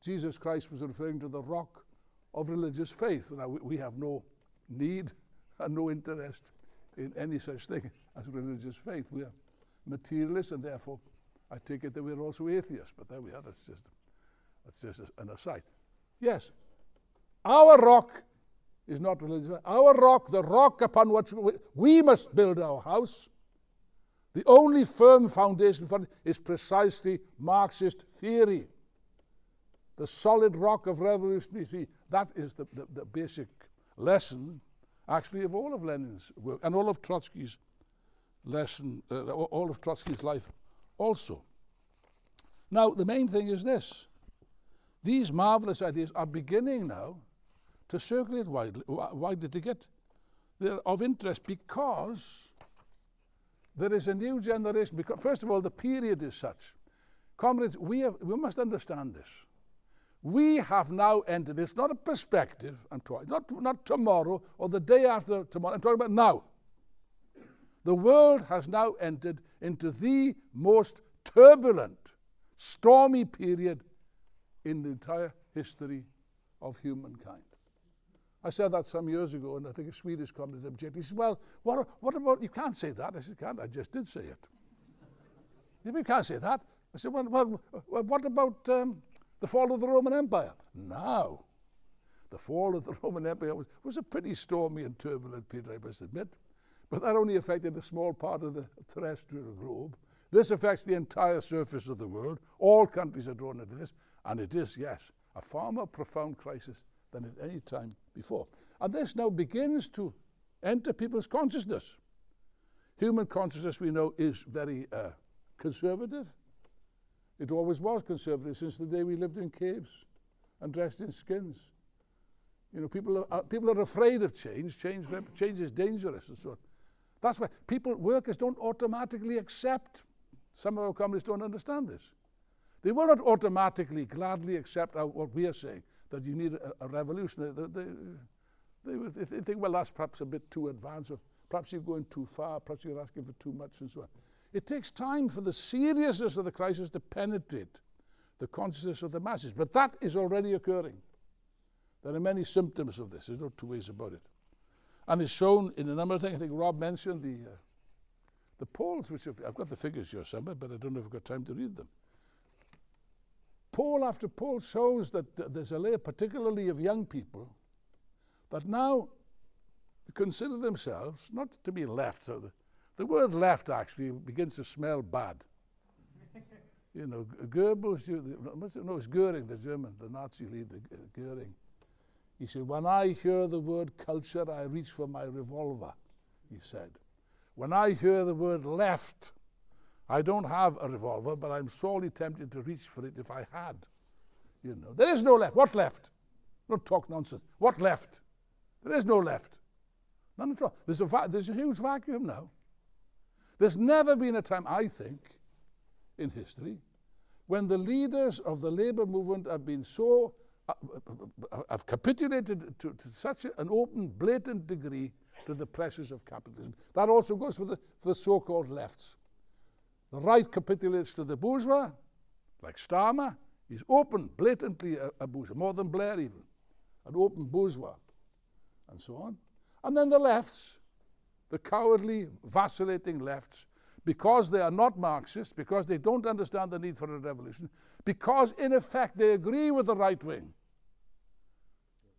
Jesus Christ was referring to the rock of religious faith. Now, we have no need and no interest in any such thing as religious faith. We are materialists, and therefore I take it that we're also atheists. But there we are. That's just an aside. Yes, our rock is not religious. Our rock, the rock upon which we must build our house, the only firm foundation for it is precisely Marxist theory. The solid rock of revolutionary theory. That is the basic lesson, actually, of all of Lenin's work and all of Trotsky's lesson, all of Trotsky's life also. Now, the main thing is this. These marvelous ideas are beginning now to circulate widely to get. They're of interest because there is a new generation. Because, first of all, the period is such. Comrades, we must understand this. We have now entered, it's not a perspective, not tomorrow or the day after tomorrow, I'm talking about now. The world has now entered into the most turbulent, stormy period in the entire history of humankind. I said that some years ago, and I think a Swedish comrade objected. He said, well, what about, you can't say that. I said, can't, I just did say it. You can't say that. I said, well what about the fall of the Roman Empire? Now, the fall of the Roman Empire was a pretty stormy and turbulent period, I must admit. But that only affected a small part of the terrestrial globe. This affects the entire surface of the world. All countries are drawn into this. And it is, yes, a far more profound crisis than at any time before. And this now begins to enter people's consciousness. Human consciousness, we know, is very conservative. It always was conservative since the day we lived in caves and dressed in skins. You know, people are afraid of change. Change is dangerous and so on. That's why workers don't automatically accept. Some of our communists don't understand this. They will not automatically, gladly accept what we are saying, that you need a revolution. They think, well, that's perhaps a bit too advanced, or perhaps you're going too far, perhaps you're asking for too much, and so on. It takes time for the seriousness of the crisis to penetrate the consciousness of the masses, but that is already occurring. There are many symptoms of this. There's no two ways about it. And it's shown in a number of things. I think Rob mentioned the polls, which I've got the figures here somewhere, but I don't know if I've got time to read them. Poll after poll shows that there's a layer, particularly of young people, that now consider themselves not to be left. So the word left actually begins to smell bad. You know, Goebbels, no, it's Goering, the German, the Nazi leader, Goering. He said, when I hear the word culture, I reach for my revolver, he said. When I hear the word left, I don't have a revolver, but I'm sorely tempted to reach for it if I had. You know, there is no left. What left? Don't talk nonsense. What left? There is no left. None at all. There's a huge vacuum now. There's never been a time, I think, in history, when the leaders of the labor movement have been so, have capitulated to such an open, blatant degree to the pressures of capitalism. That also goes for the so-called lefts. The right capitulates to the bourgeois, like Starmer. He's open, blatantly a bourgeois, more than Blair even, an open bourgeois, and so on. And then the lefts, the cowardly, vacillating lefts, because they are not Marxist, because they don't understand the need for a revolution, because in effect they agree with the right wing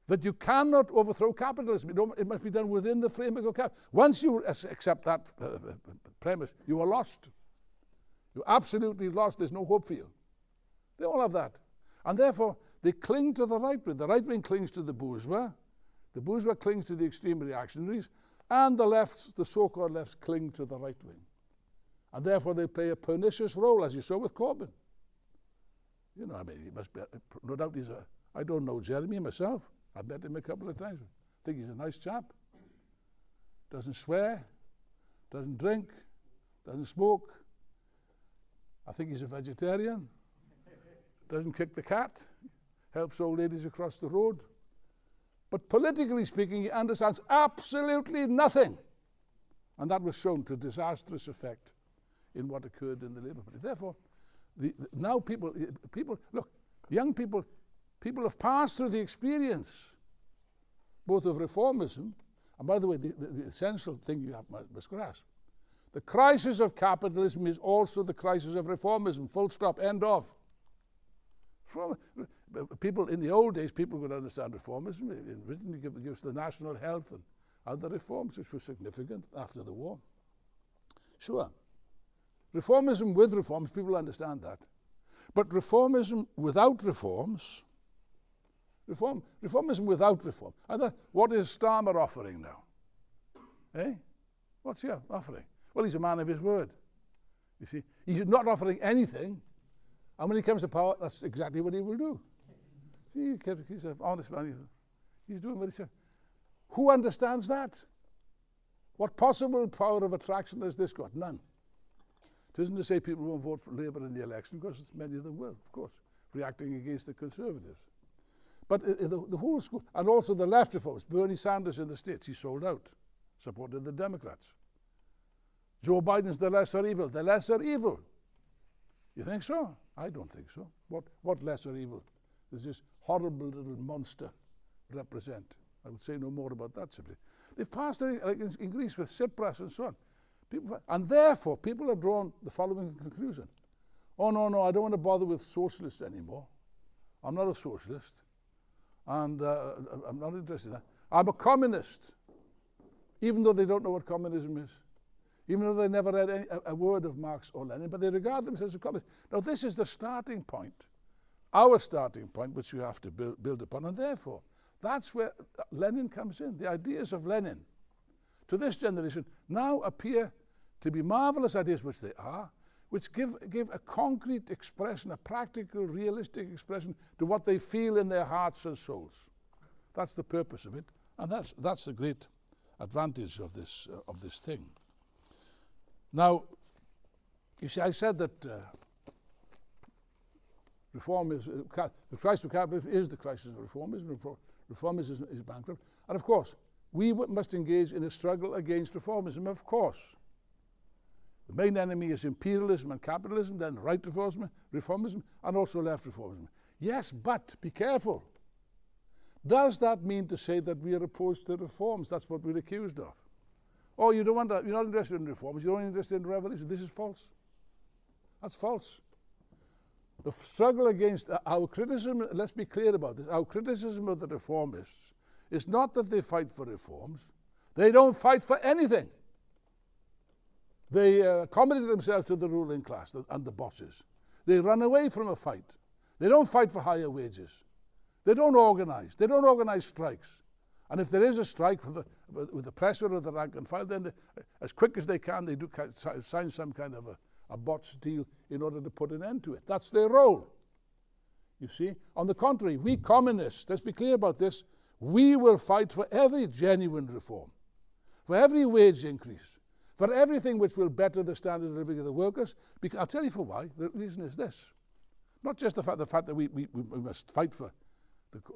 that you cannot overthrow capitalism. It must be done within the framework of capitalism. Once you accept that premise, you are lost. You're absolutely lost. There's no hope for you. They all have that. And therefore, they cling to the right wing. The right wing clings to the bourgeois clings to the extreme reactionaries, and the lefts, the so-called lefts, cling to the right wing. And therefore they play a pernicious role, as you saw with Corbyn. You know, I mean, he must be, no doubt I don't know Jeremy myself. I've met him a couple of times. I think he's a nice chap. Doesn't swear, doesn't drink, doesn't smoke. I think he's a vegetarian. Doesn't kick the cat, helps old ladies across the road. But politically speaking, he understands absolutely nothing. And that was shown to disastrous effect in what occurred in the Labour Party. Therefore, now people, look, young people have passed through the experience, both of reformism, and by the way, the essential thing you must grasp. The crisis of capitalism is also the crisis of reformism, full stop, end of. People in the old days, people could understand reformism. In Britain, it gives the national health and other reforms, which were significant after the war. Sure. Reformism with reforms, people understand that. But reformism without reforms, reformism without reform. And what is Starmer offering now? Eh? What's he offering? Well, he's a man of his word. You see, he's not offering anything. And when he comes to power, that's exactly what he will do. See, he's an honest man. He's doing what he said. Who understands that? What possible power of attraction has this got? None. It isn't to say people won't vote for Labour in the election, because many of them will, of course, reacting against the Conservatives. But the whole school, and also the left reforms, Bernie Sanders in the States, he sold out, supported the Democrats. Joe Biden's the lesser evil. The lesser evil. You think so? I don't think so. What lesser evil does this horrible little monster represent? I would say no more about that simply. They've passed like in Greece with Tsipras and so on. And therefore, people have drawn the following conclusion. Oh, no, I don't want to bother with socialists anymore. I'm not a socialist. And I'm not interested in that. I'm a communist. Even though they don't know what communism is. Even though they never read a word of Marx or Lenin, but they regard themselves as communists. Now, this is the starting point, our starting point, which we have to build upon. And therefore, that's where Lenin comes in. The ideas of Lenin to this generation now appear to be marvelous ideas, which they are, which give a concrete expression, a practical, realistic expression to what they feel in their hearts and souls. That's the purpose of it, and that's the great advantage of this thing. Now, you see, I said that reform is the crisis of capitalism is the crisis of reformism. Reformism is bankrupt, and of course, we must engage in a struggle against reformism. Of course, the main enemy is imperialism and capitalism, then right reformism, and also left reformism. Yes, but be careful. Does that mean to say that we are opposed to reforms? That's what we're accused of. Oh, you don't want that. You're not interested in reforms. You're only interested in revolution. This is false. That's false. The struggle against our criticism, let's be clear about this, our criticism of the reformists is not that they fight for reforms. They don't fight for anything. They accommodate themselves to the ruling class and the bosses. They run away from a fight. They don't fight for higher wages. They don't organize. They don't organize strikes. And if there is a strike with the pressure of the rank and file, then as quick as they can, they do sign some kind of a botched deal in order to put an end to it. That's their role. You see? On the contrary, we communists, let's be clear about this, we will fight for every genuine reform, for every wage increase, for everything which will better the standard of living of the workers. Because I'll tell you for why. The reason is this. Not just the fact that we must fight for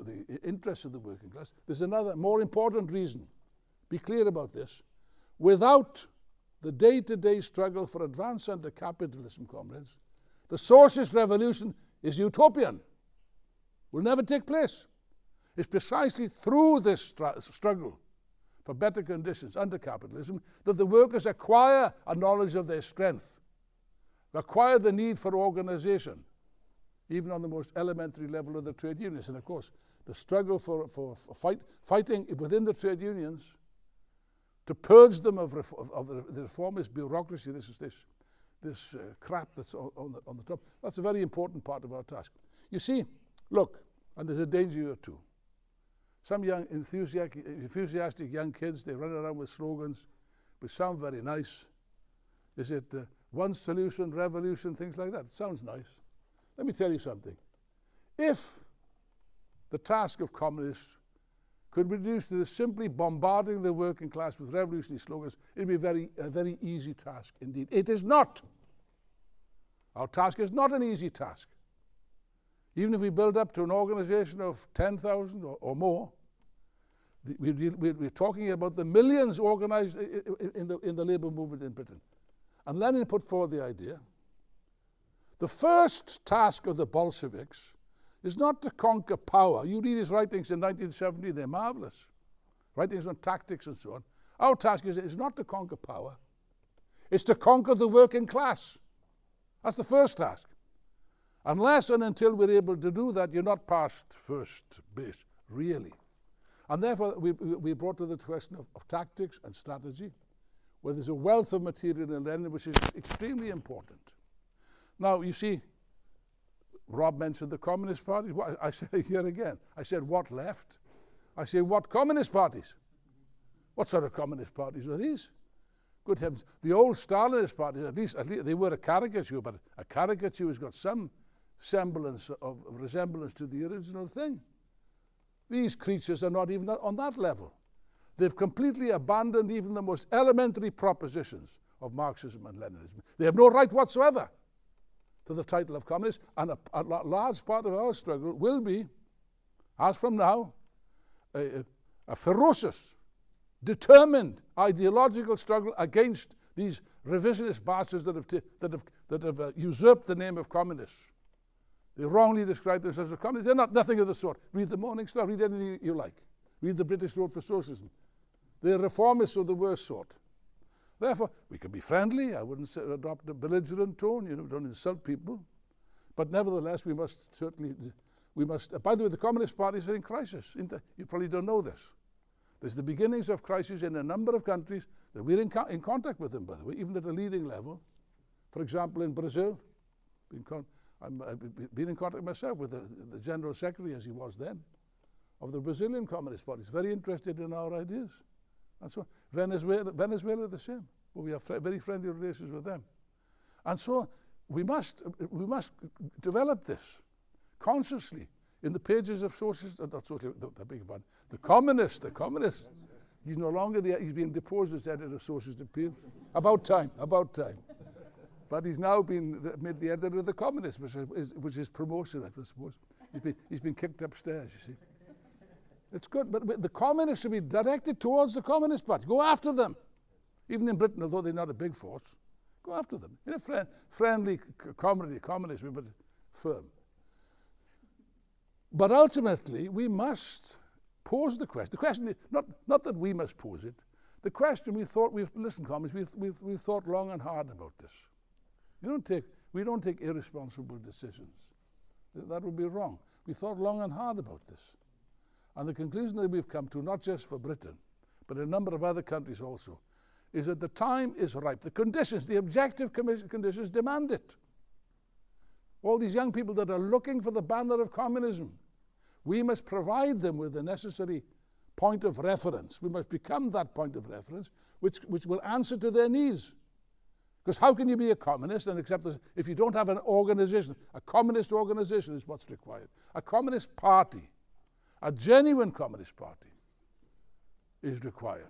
the interests of the working class. There's another more important reason. Be clear about this. Without the day-to-day struggle for advance under capitalism, comrades, the socialist revolution is utopian. Will never take place. It's precisely through this struggle for better conditions under capitalism, that the workers acquire a knowledge of their strength, acquire the need for organization, even on the most elementary level of the trade unions. And of course, the struggle for fighting within the trade unions to purge them of the reformist bureaucracy, this crap that's on the top, that's a very important part of our task. You see, look, and there's a danger here too. Some young, enthusiastic young kids, they run around with slogans which sound very nice. Is it one solution, revolution, things like that? It sounds nice. Let me tell you something. If the task of communists could be reduced to simply bombarding the working class with revolutionary slogans, it would be a very easy task indeed. It is not. Our task is not an easy task. Even if we build up to an organization of 10,000 or more, we're talking about the millions organized in the labor movement in Britain. And Lenin put forward the idea, the first task of the Bolsheviks is not to conquer power. You read his writings in 1970, they're marvelous. Writings on tactics and so on. Our task is not to conquer power. It's to conquer the working class. That's the first task. Unless and until we're able to do that, you're not past first base, really. And therefore, we brought to the question of tactics and strategy, where there's a wealth of material in Lenin, which is extremely important. Now, you see, Rob mentioned the Communist Party. I say here again, I said, what left? I say, what Communist parties? What sort of Communist parties are these? Good heavens. The old Stalinist parties, at least they were a caricature, but a caricature has got some semblance of resemblance to the original thing. These creatures are not even on that level. They've completely abandoned even the most elementary propositions of Marxism and Leninism. They have no right whatsoever to the title of communist, and a large part of our struggle will be, as from now, a ferocious, determined ideological struggle against these revisionist bastards that have usurped the name of communists. They wrongly describe themselves as communists. They're not, nothing of the sort. Read the Morning Star, read anything you like. Read the British Road for Socialism. They're reformists of the worst sort. Therefore, we can be friendly. I wouldn't adopt a belligerent tone, don't insult people. But nevertheless, we must certainly, by the way, the Communist parties are in crisis. You probably don't know this. There's the beginnings of crisis in a number of countries that we're in contact with them, by the way, even at a leading level. For example, in Brazil, I've been in contact myself with the General Secretary, as he was then, of the Brazilian Communist Party. He's very interested in our ideas. And so Venezuela the same. Well, we have very friendly relations with them. And so we must develop this consciously in the pages of socialist, not socialist, the big one, the communist. He's no longer he's been deposed as editor of Socialist Appeal. About time. But he's now made the editor of the Communist, which is promotion, I suppose. He's been kicked upstairs, you see. It's good, but the communists should be directed towards the Communist Party. Go after them. Even in Britain, although they're not a big force, go after them. In a friendly communism, but firm. But ultimately, we must pose the question. The question is, not that we must pose it. The question we've thought long and hard about this. We don't take irresponsible decisions. That would be wrong. We thought long and hard about this. And the conclusion that we've come to, not just for Britain, but a number of other countries also, is that the time is ripe. The conditions, the objective conditions demand it. All these young people that are looking for the banner of communism, we must provide them with the necessary point of reference. We must become that point of reference, which will answer to their needs. Because how can you be a communist and accept this if you don't have an organization? A communist organization is what's required. A communist party, a genuine communist party, is required.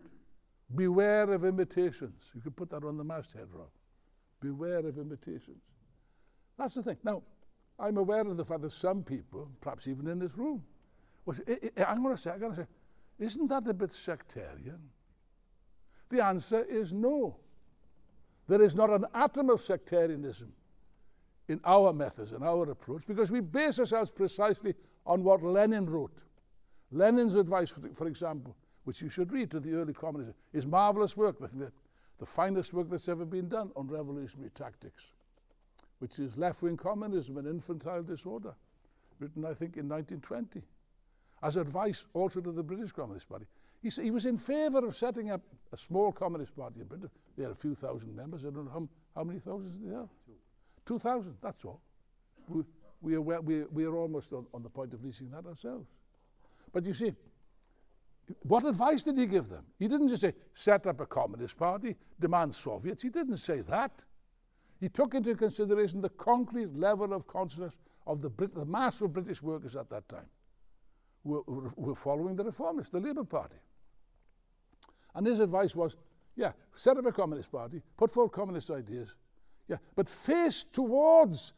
Beware of imitations. You could put that on the masthead, Rob. Beware of imitations. That's the thing. Now, I'm aware of the fact that some people, perhaps even in this room, I'm going to say, isn't that a bit sectarian? The answer is no. There is not an atom of sectarianism in our methods and our approach, because we base ourselves precisely on what Lenin wrote. Lenin's advice, for example, which you should read, to the early communists, is marvelous work, the finest work that's ever been done on revolutionary tactics, which is Left-Wing Communism and Infantile Disorder, written, I think, in 1920, as advice also to the British Communist Party. He was in favour of setting up a small communist party in Britain. They had a few thousand members. I don't know how many thousands they have. 2,000, that's all. We are almost on the point of reaching that ourselves. But you see, what advice did he give them? He didn't just say, set up a communist party, demand Soviets. He didn't say that. He took into consideration the concrete level of consciousness of the mass of British workers at that time who were following the reformists, the Labour Party. And his advice was, yeah, set up a communist party, put forward communist ideas, yeah, but face towards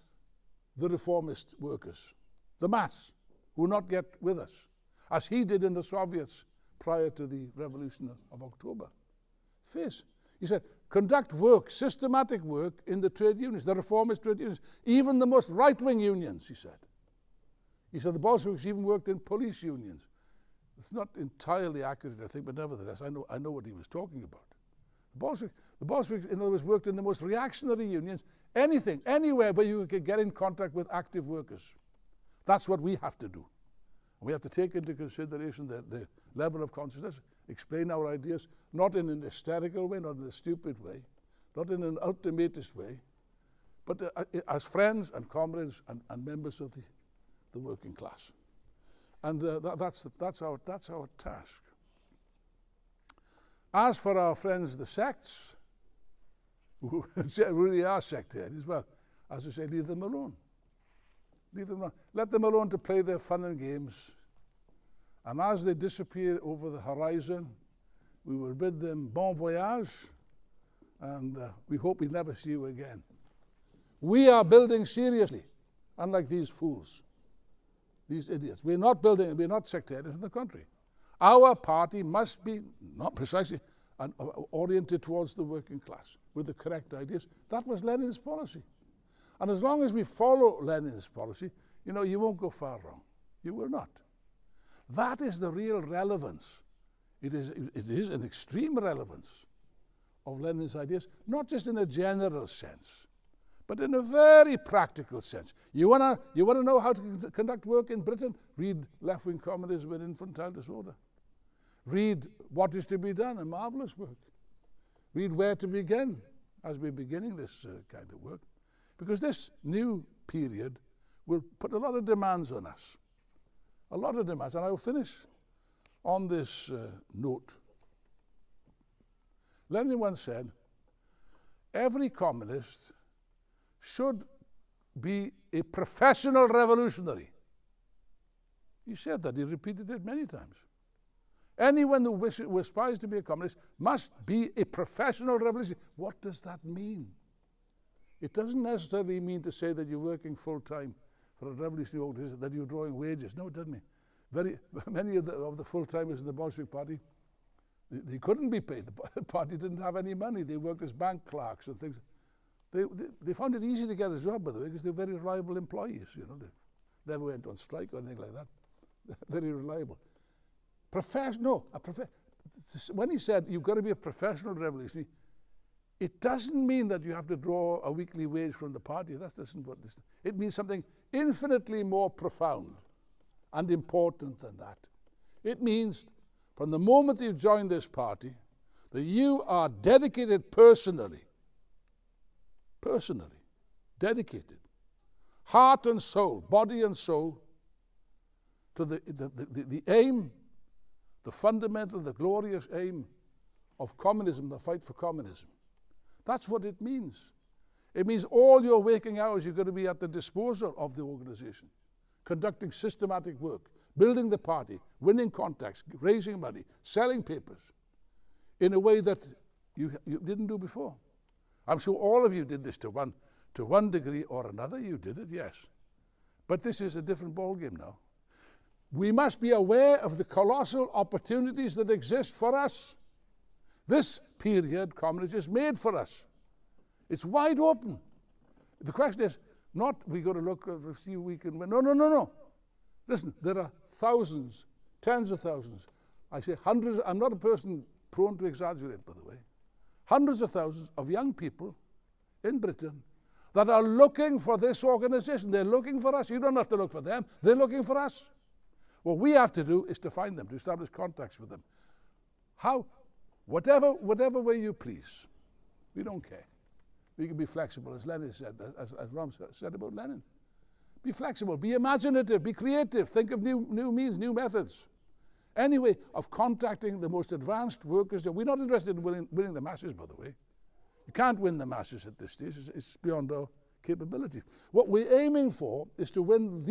the reformist workers, the mass, who will not get with us, as he did in the Soviets prior to the Revolution of October. Face. He said, conduct work, systematic work in the trade unions, the reformist trade unions, even the most right-wing unions, he said. He said the Bolsheviks even worked in police unions. It's not entirely accurate, I think, but nevertheless, I know what he was talking about. The Bolsheviks, in other words, worked in the most reactionary unions, anything, anywhere where you could get in contact with active workers. That's what we have to do. And we have to take into consideration the level of consciousness, explain our ideas, not in an hysterical way, not in a stupid way, not in an ultimatist way, but as friends and comrades and members of the working class. And that's our task. As for our friends, the sects, who really are sectarians, well, as I say, leave them alone. Leave them alone. Let them alone to play their fun and games. And as they disappear over the horizon, we will bid them bon voyage, and we hope we never see you again. We are building seriously, unlike these fools, these idiots. We're not building, we're not sectarians, in the country. Our party must be, not precisely, oriented towards the working class with the correct ideas. That was Lenin's policy. And as long as we follow Lenin's policy, you know, you won't go far wrong. You will not. That is the real relevance. It is an extreme relevance of Lenin's ideas, not just in a general sense, but in a very practical sense. You wanna know how to conduct work in Britain? Read Left-Wing Communism and Infantile Disorder. Read What is to be Done, a marvelous work. Read Where to Begin, as we're beginning this kind of work. Because this new period will put a lot of demands on us. A lot of demands. And I will finish on this note. Lenin once said, every communist should be a professional revolutionary. He said that. He repeated it many times. Anyone who aspires to be a communist must be a professional revolutionary. What does that mean? It doesn't necessarily mean to say that you're working full-time for a revolutionary organization, that you're drawing wages. No, it doesn't mean. Many of the full-timers in the Bolshevik Party, they couldn't be paid. The party didn't have any money. They worked as bank clerks and things. They found it easy to get a job, by the way, because they're very reliable employees. You know, they never went on strike or anything like that. Very reliable. When he said you've got to be a professional revolutionary, it doesn't mean that you have to draw a weekly wage from the party. That doesn't what this. It means something infinitely more profound and important than that. It means from the moment you join this party that you are dedicated personally, dedicated, heart and soul, body and soul, to the aim, the fundamental, the glorious aim of communism, the fight for communism. That's what it means. It means all your waking hours you're going to be at the disposal of the organization, conducting systematic work, building the party, winning contacts, raising money, selling papers, in a way that you didn't do before. I'm sure all of you did this to one degree or another. You did it, yes. But this is a different ballgame now. We must be aware of the colossal opportunities that exist for us. This period, communism, is made for us. It's wide open. The question is not we got to look and see if we can win. No. Listen, there are thousands, tens of thousands, I say hundreds, I'm not a person prone to exaggerate, by the way, hundreds of thousands of young people in Britain that are looking for this organization. They're looking for us. You don't have to look for them. They're looking for us. What we have to do is to find them, to establish contacts with them. How? Whatever way you please. We don't care. We can be flexible, as Lenin said, as Rom said about Lenin. Be flexible, be imaginative, be creative, think of new means, new methods. Any way of contacting the most advanced workers. We're not interested in winning the masses, by the way. You can't win the masses at this stage. It's beyond our capabilities. What we're aiming for is to win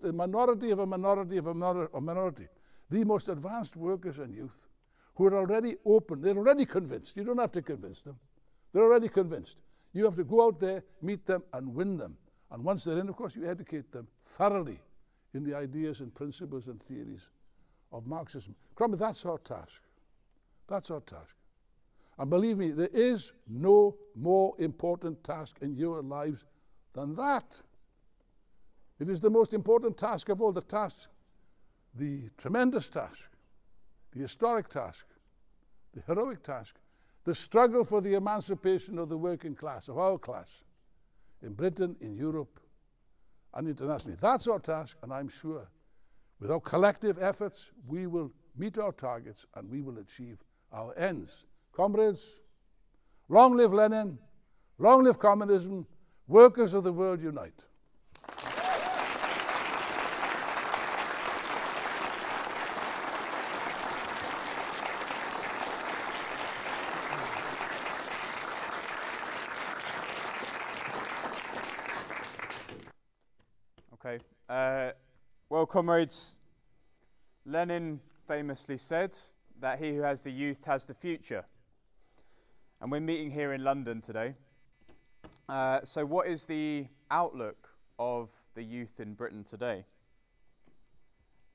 a minority of a minority of a minority, the most advanced workers and youth who are already open. They're already convinced. You don't have to convince them. They're already convinced. You have to go out there, meet them, and win them. And once they're in, of course, you educate them thoroughly in the ideas and principles and theories of Marxism. Cromwell, that's our task. That's our task. And believe me, there is no more important task in your lives than that. It is the most important task of all, the tremendous task, the historic task, the heroic task, the struggle for the emancipation of the working class, of our class, in Britain, in Europe, and internationally. That's our task, and I'm sure with our collective efforts, we will meet our targets and we will achieve our ends. Comrades, long live Lenin, long live communism, workers of the world unite. Okay. Well, comrades, Lenin famously said that he who has the youth has the future. And we're meeting here in London today. So what is the outlook of the youth in Britain today?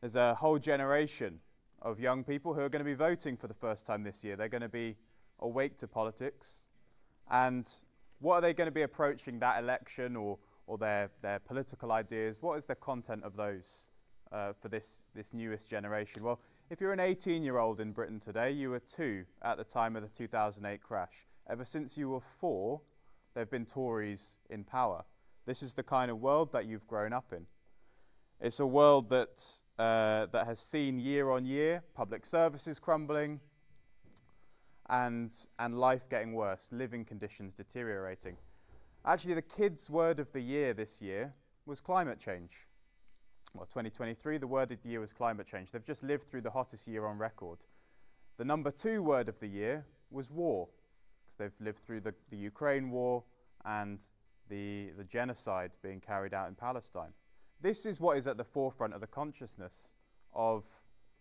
There's a whole generation of young people who are going to be voting for the first time this year. They're going to be awake to politics. And what are they going to be approaching that election or their political ideas? What is the content of those for this newest generation? Well, if you're an 18-year-old in Britain today, you were 2 at the time of the 2008 crash. Ever since you were 4, there have been Tories in power. This is the kind of world that you've grown up in. It's a world that has seen year on year public services crumbling and life getting worse, living conditions deteriorating. Actually, the kids' word of the year this year was climate change. Well, 2023, the word of the year was climate change. They've just lived through the hottest year on record. The number 2 word of the year was war, because they've lived through the Ukraine war and the genocide being carried out in Palestine. This is what is at the forefront of the consciousness of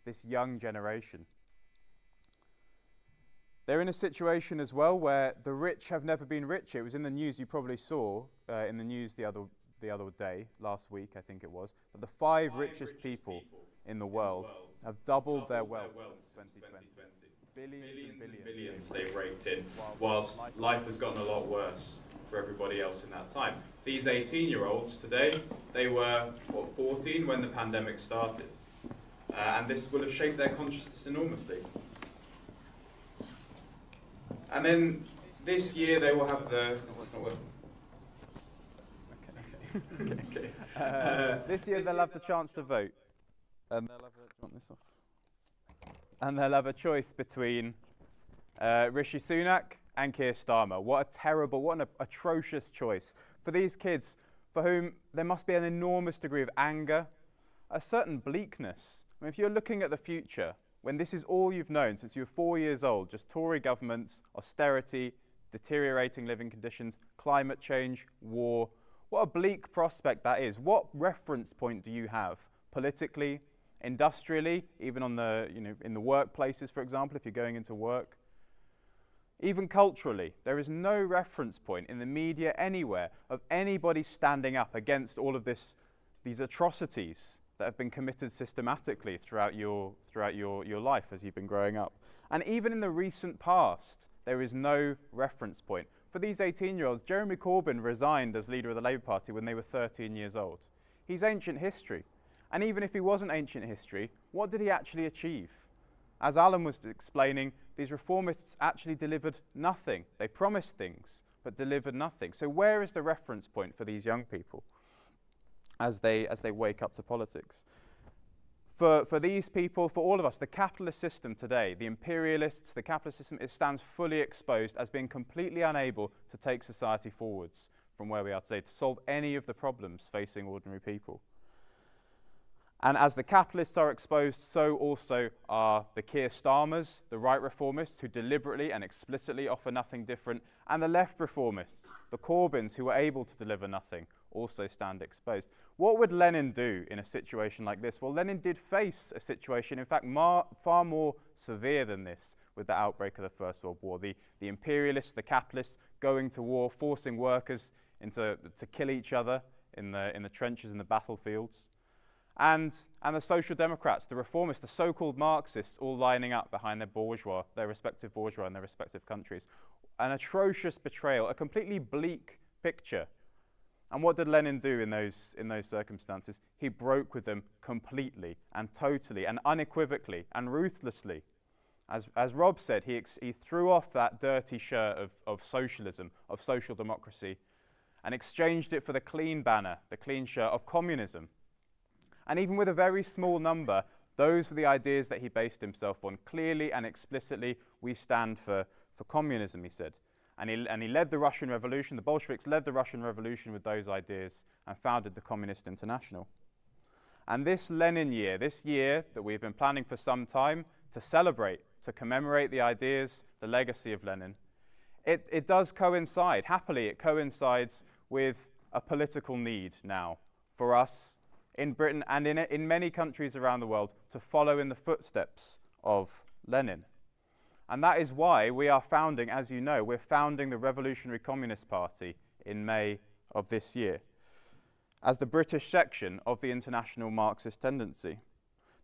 this young generation. They're in a situation as well where the rich have never been richer. It was in the news, you probably saw in the news the other day, last week I think it was, that the 5 richest people in the world have doubled their wealth since 2020. Billions and billions they've raked in, whilst life has gotten a lot worse for everybody else in that time. These 18-year-olds today, they were, 14 when the pandemic started. And this will have shaped their consciousness enormously. And then this year they will have the... this year they'll have the chance to vote. And they'll have do you want this off? And they'll have a choice between Rishi Sunak and Keir Starmer. What a terrible, what an atrocious choice. For these kids, for whom there must be an enormous degree of anger, a certain bleakness. I mean, if you're looking at the future, when this is all you've known since you were 4 years old, just Tory governments, austerity, deteriorating living conditions, climate change, war, what a bleak prospect that is. What reference point do you have politically, industrially, even on the, in the workplaces, for example, if you're going into work? Even culturally, there is no reference point in the media anywhere of anybody standing up against all of these atrocities that have been committed systematically throughout your life as you've been growing up. And even in the recent past, there is no reference point. For these 18-year-olds, Jeremy Corbyn resigned as leader of the Labour Party when they were 13 years old. He's ancient history. And even if he wasn't ancient history, what did he actually achieve? As Alan was explaining, these reformists actually delivered nothing. They promised things, but delivered nothing. So where is the reference point for these young people as they wake up to politics? For these people, for all of us, the capitalist system today, the imperialists, the capitalist system, it stands fully exposed as being completely unable to take society forwards from where we are today, to solve any of the problems facing ordinary people. And as the capitalists are exposed, so also are the Keir Starmers, the right reformists who deliberately and explicitly offer nothing different, and the left reformists, the Corbyns who are able to deliver nothing, also stand exposed. What would Lenin do in a situation like this? Well, Lenin did face a situation, in fact, far more severe than this with the outbreak of the First World War. The imperialists, the capitalists going to war, forcing workers to kill each other in the trenches and the battlefields. And the Social Democrats, the reformists, the so-called Marxists, all lining up behind their respective bourgeois in their respective countries. An atrocious betrayal, a completely bleak picture. And what did Lenin do in those circumstances? He broke with them completely and totally and unequivocally and ruthlessly. As Rob said, he threw off that dirty shirt of socialism, of social democracy, and exchanged it for the clean banner, the clean shirt of communism. And even with a very small number, those were the ideas that he based himself on. Clearly and explicitly, we stand for communism, he said. And he led the Russian Revolution, the Bolsheviks led the Russian Revolution with those ideas and founded the Communist International. And this Lenin year, this year that we've been planning for some time to celebrate, to commemorate the ideas, the legacy of Lenin, it does coincide, happily it coincides with a political need now for us in Britain and in many countries around the world to follow in the footsteps of Lenin. And that is why we are founding, as you know, we're founding the Revolutionary Communist Party in May of this year as the British section of the international Marxist tendency.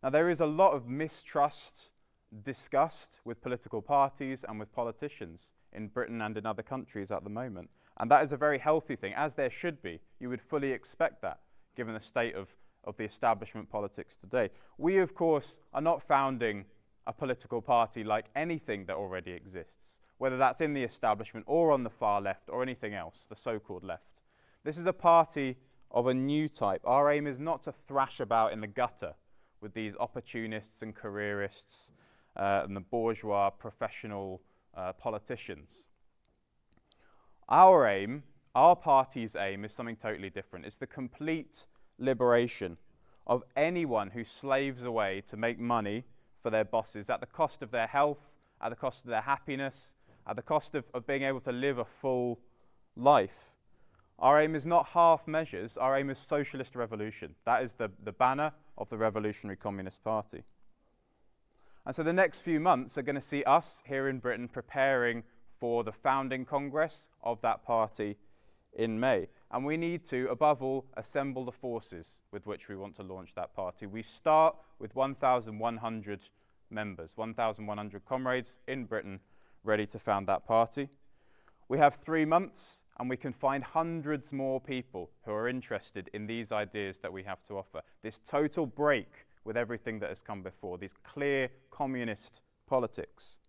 Now, there is a lot of mistrust, disgust with political parties and with politicians in Britain and in other countries at the moment. And that is a very healthy thing, as there should be. You would fully expect that, given the state of the establishment politics today. We, of course, are not founding a political party like anything that already exists, whether that's in the establishment or on the far left or anything else, the so-called left. This is a party of a new type. Our aim is not to thrash about in the gutter with these opportunists and careerists and the bourgeois professional politicians. Our aim, our party's aim, is something totally different. It's the complete liberation of anyone who slaves away to make money for their bosses at the cost of their health, at the cost of their happiness, at the cost of being able to live a full life. Our aim is not half measures, our aim is socialist revolution. That is the banner of the Revolutionary Communist Party. And so the next few months are going to see us here in Britain preparing for the founding congress of that party in May. And we need to, above all, assemble the forces with which we want to launch that party. We start with 1,100 members, 1,100 comrades in Britain ready to found that party. We have 3 months and we can find hundreds more people who are interested in these ideas that we have to offer. This total break with everything that has come before, these clear communist politics.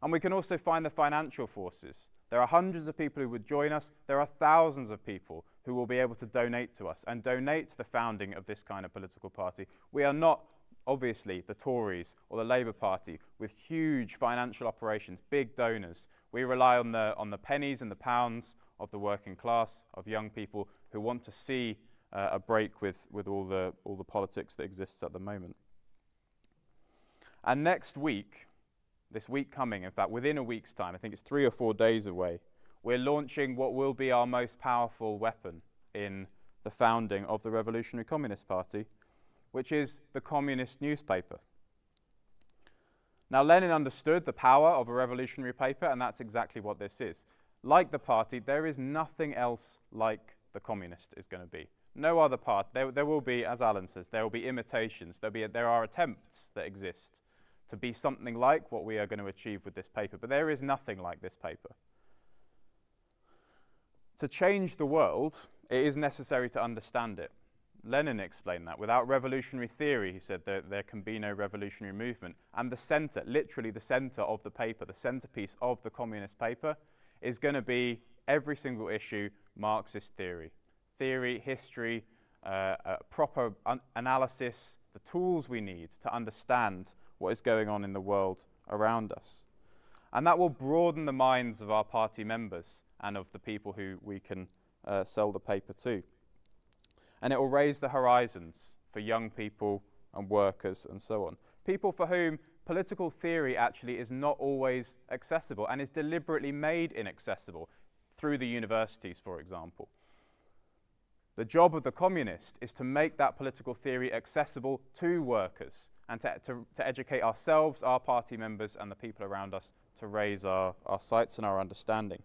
And we can also find the financial forces. There are hundreds of people who would join us. There are thousands of people who will be able to donate to us and donate to the founding of this kind of political party. We are not, obviously, the Tories or the Labour Party with huge financial operations, big donors. We rely on the pennies and the pounds of the working class, of young people who want to see a break with all the politics that exists at the moment. And next week, this week coming, in fact, within a week's time, I think it's 3 or 4 days away, we're launching what will be our most powerful weapon in the founding of the Revolutionary Communist Party, which is the communist newspaper. Now, Lenin understood the power of a revolutionary paper, and that's exactly what this is. Like the party, there is nothing else like the communist is going to be. No other part. There will be, as Alan says, there will be imitations. There are attempts that exist to be something like what we are going to achieve with this paper, but there is nothing like this paper. To change the world, it is necessary to understand it. Lenin explained that. Without revolutionary theory, he said, there can be no revolutionary movement. And the center, literally the center of the paper, the centerpiece of the communist paper, is going to be every single issue Marxist theory. Theory, history, proper analysis, the tools we need to understand what is going on in the world around us. And that will broaden the minds of our party members and of the people who we can sell the paper to. And it will raise the horizons for young people and workers and so on. People for whom political theory actually is not always accessible and is deliberately made inaccessible through the universities, for example. The job of the communist is to make that political theory accessible to workers and to educate ourselves, our party members, and the people around us to raise our sights and our understanding.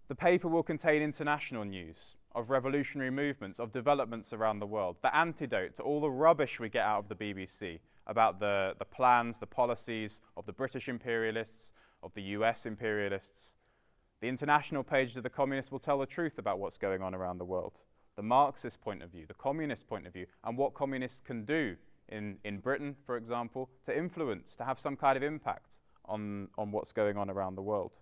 The paper will contain international news of revolutionary movements, of developments around the world, the antidote to all the rubbish we get out of the BBC about the plans, the policies of the British imperialists, of the US imperialists. The international pages of the communists will tell the truth about what's going on around the world. The Marxist point of view, the communist point of view, and what communists can do in Britain, for example, to influence, to have some kind of impact on what's going on around the world.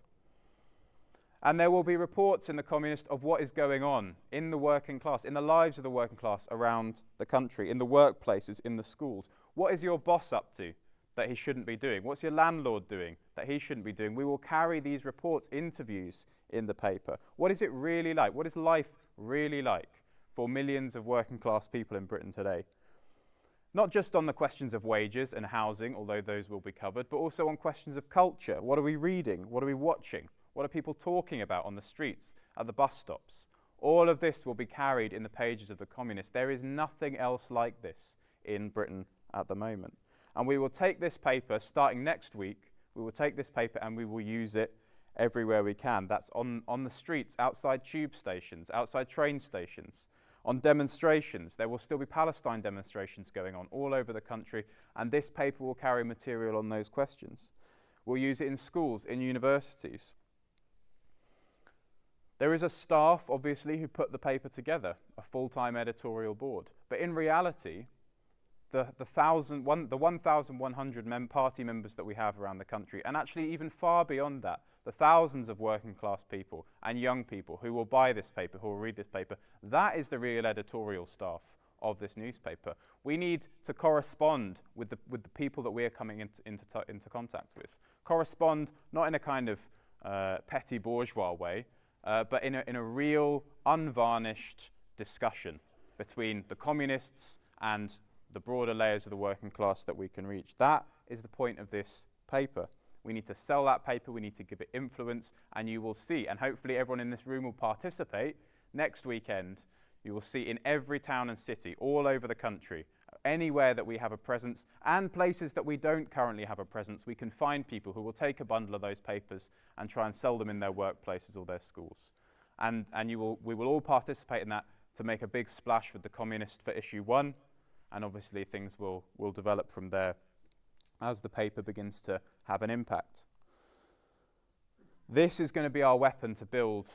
And there will be reports in the Communist of what is going on in the working class, in the lives of the working class around the country, in the workplaces, in the schools. What is your boss up to that he shouldn't be doing? What's your landlord doing that he shouldn't be doing? We will carry these reports, interviews in the paper. What is it really like? What is life really like for millions of working class people in Britain today? Not just on the questions of wages and housing, although those will be covered, but also on questions of culture. What are we reading? What are we watching? What are people talking about on the streets, at the bus stops? All of this will be carried in the pages of the Communist. There is nothing else like this in Britain at the moment. And we will take this paper, starting next week, we will take this paper and we will use it everywhere we can. That's on the streets, outside tube stations, outside train stations, on demonstrations. There will still be Palestine demonstrations going on all over the country, and this paper will carry material on those questions. We'll use it in schools, in universities. There is a staff, obviously, who put the paper together, a full-time editorial board. But in reality, the 1,100 party members that we have around the country, and actually even far beyond that, the thousands of working class people and young people who will buy this paper, who will read this paper, that is the real editorial staff of this newspaper. We need to correspond with the people that we are coming into contact with. Correspond not in a kind of petty bourgeois way, but in a real, unvarnished discussion between the communists and the broader layers of the working class that we can reach. That is the point of this paper. We need to sell that paper, we need to give it influence, and you will see, and hopefully everyone in this room will participate, next weekend you will see in every town and city all over the country, anywhere that we have a presence, and places that we don't currently have a presence, we can find people who will take a bundle of those papers and try and sell them in their workplaces or their schools. And we will all participate in that to make a big splash with the Communist for issue 1, and obviously things will develop from there as the paper begins to have an impact. This is going to be our weapon to build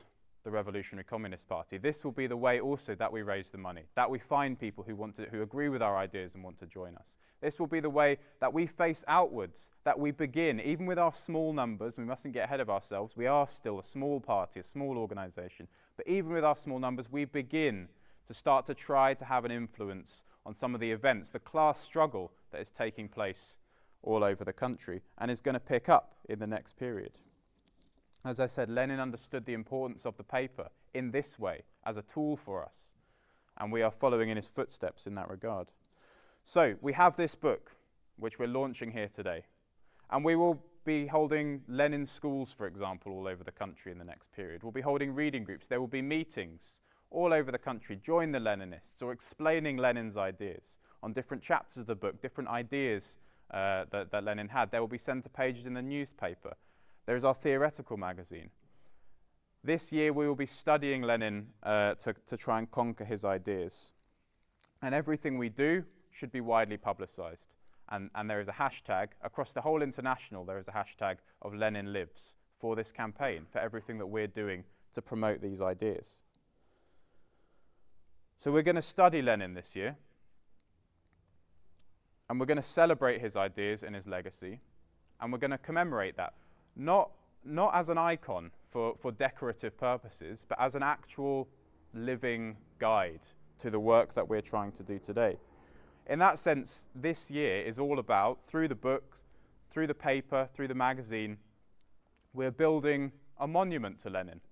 the Revolutionary Communist Party. This will be the way also that we raise the money, that we find people who agree with our ideas and want to join us. This will be the way that we face outwards, that we begin, even with our small numbers, we mustn't get ahead of ourselves, we are still a small party, a small organisation, but even with our small numbers, we begin to start to try to have an influence on some of the events, the class struggle that is taking place all over the country and is going to pick up in the next period. As I said, Lenin understood the importance of the paper in this way, as a tool for us, and we are following in his footsteps in that regard. So, we have this book, which we're launching here today, and we will be holding Lenin schools, for example, all over the country in the next period. We'll be holding reading groups, there will be meetings all over the country, join the Leninists, or explaining Lenin's ideas on different chapters of the book, different ideas that Lenin had. There will be centre pages in the newspaper. There is our theoretical magazine. This year we will be studying Lenin to try and conquer his ideas. And everything we do should be widely publicised. And there is a hashtag, across the whole international, there is a hashtag of Lenin Lives for this campaign, for everything that we're doing to promote these ideas. So we're going to study Lenin this year, and we're going to celebrate his ideas and his legacy, and we're going to commemorate that, not as an icon for decorative purposes, but as an actual living guide to the work that we're trying to do today. In that sense, this year is all about, through the books, through the paper, through the magazine, we're building a monument to Lenin,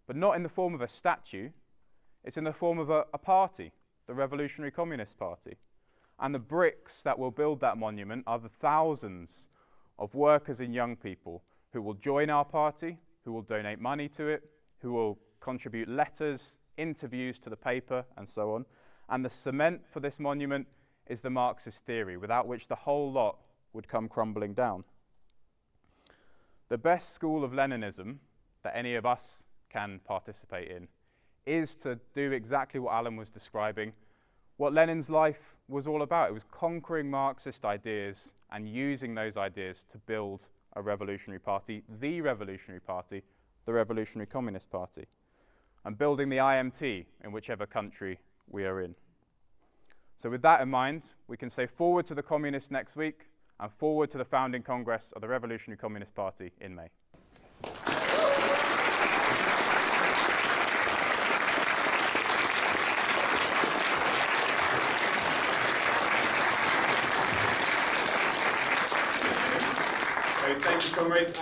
but not in the form of a statue. It's in the form of a party, the Revolutionary Communist Party. And the bricks that will build that monument are the thousands of workers and young people who will join our party, who will donate money to it, who will contribute letters, interviews to the paper, and so on. And the cement for this monument is the Marxist theory, without which the whole lot would come crumbling down. The best school of Leninism that any of us can participate in is to do exactly what Alan was describing, what Lenin's life was all about. It was conquering Marxist ideas and using those ideas to build a revolutionary party, the Revolutionary Party, the Revolutionary Communist Party, and building the IMT in whichever country we are in. So with that in mind, we can say forward to the communists next week and forward to the founding Congress of the Revolutionary Communist Party in May. Thank you, comrades.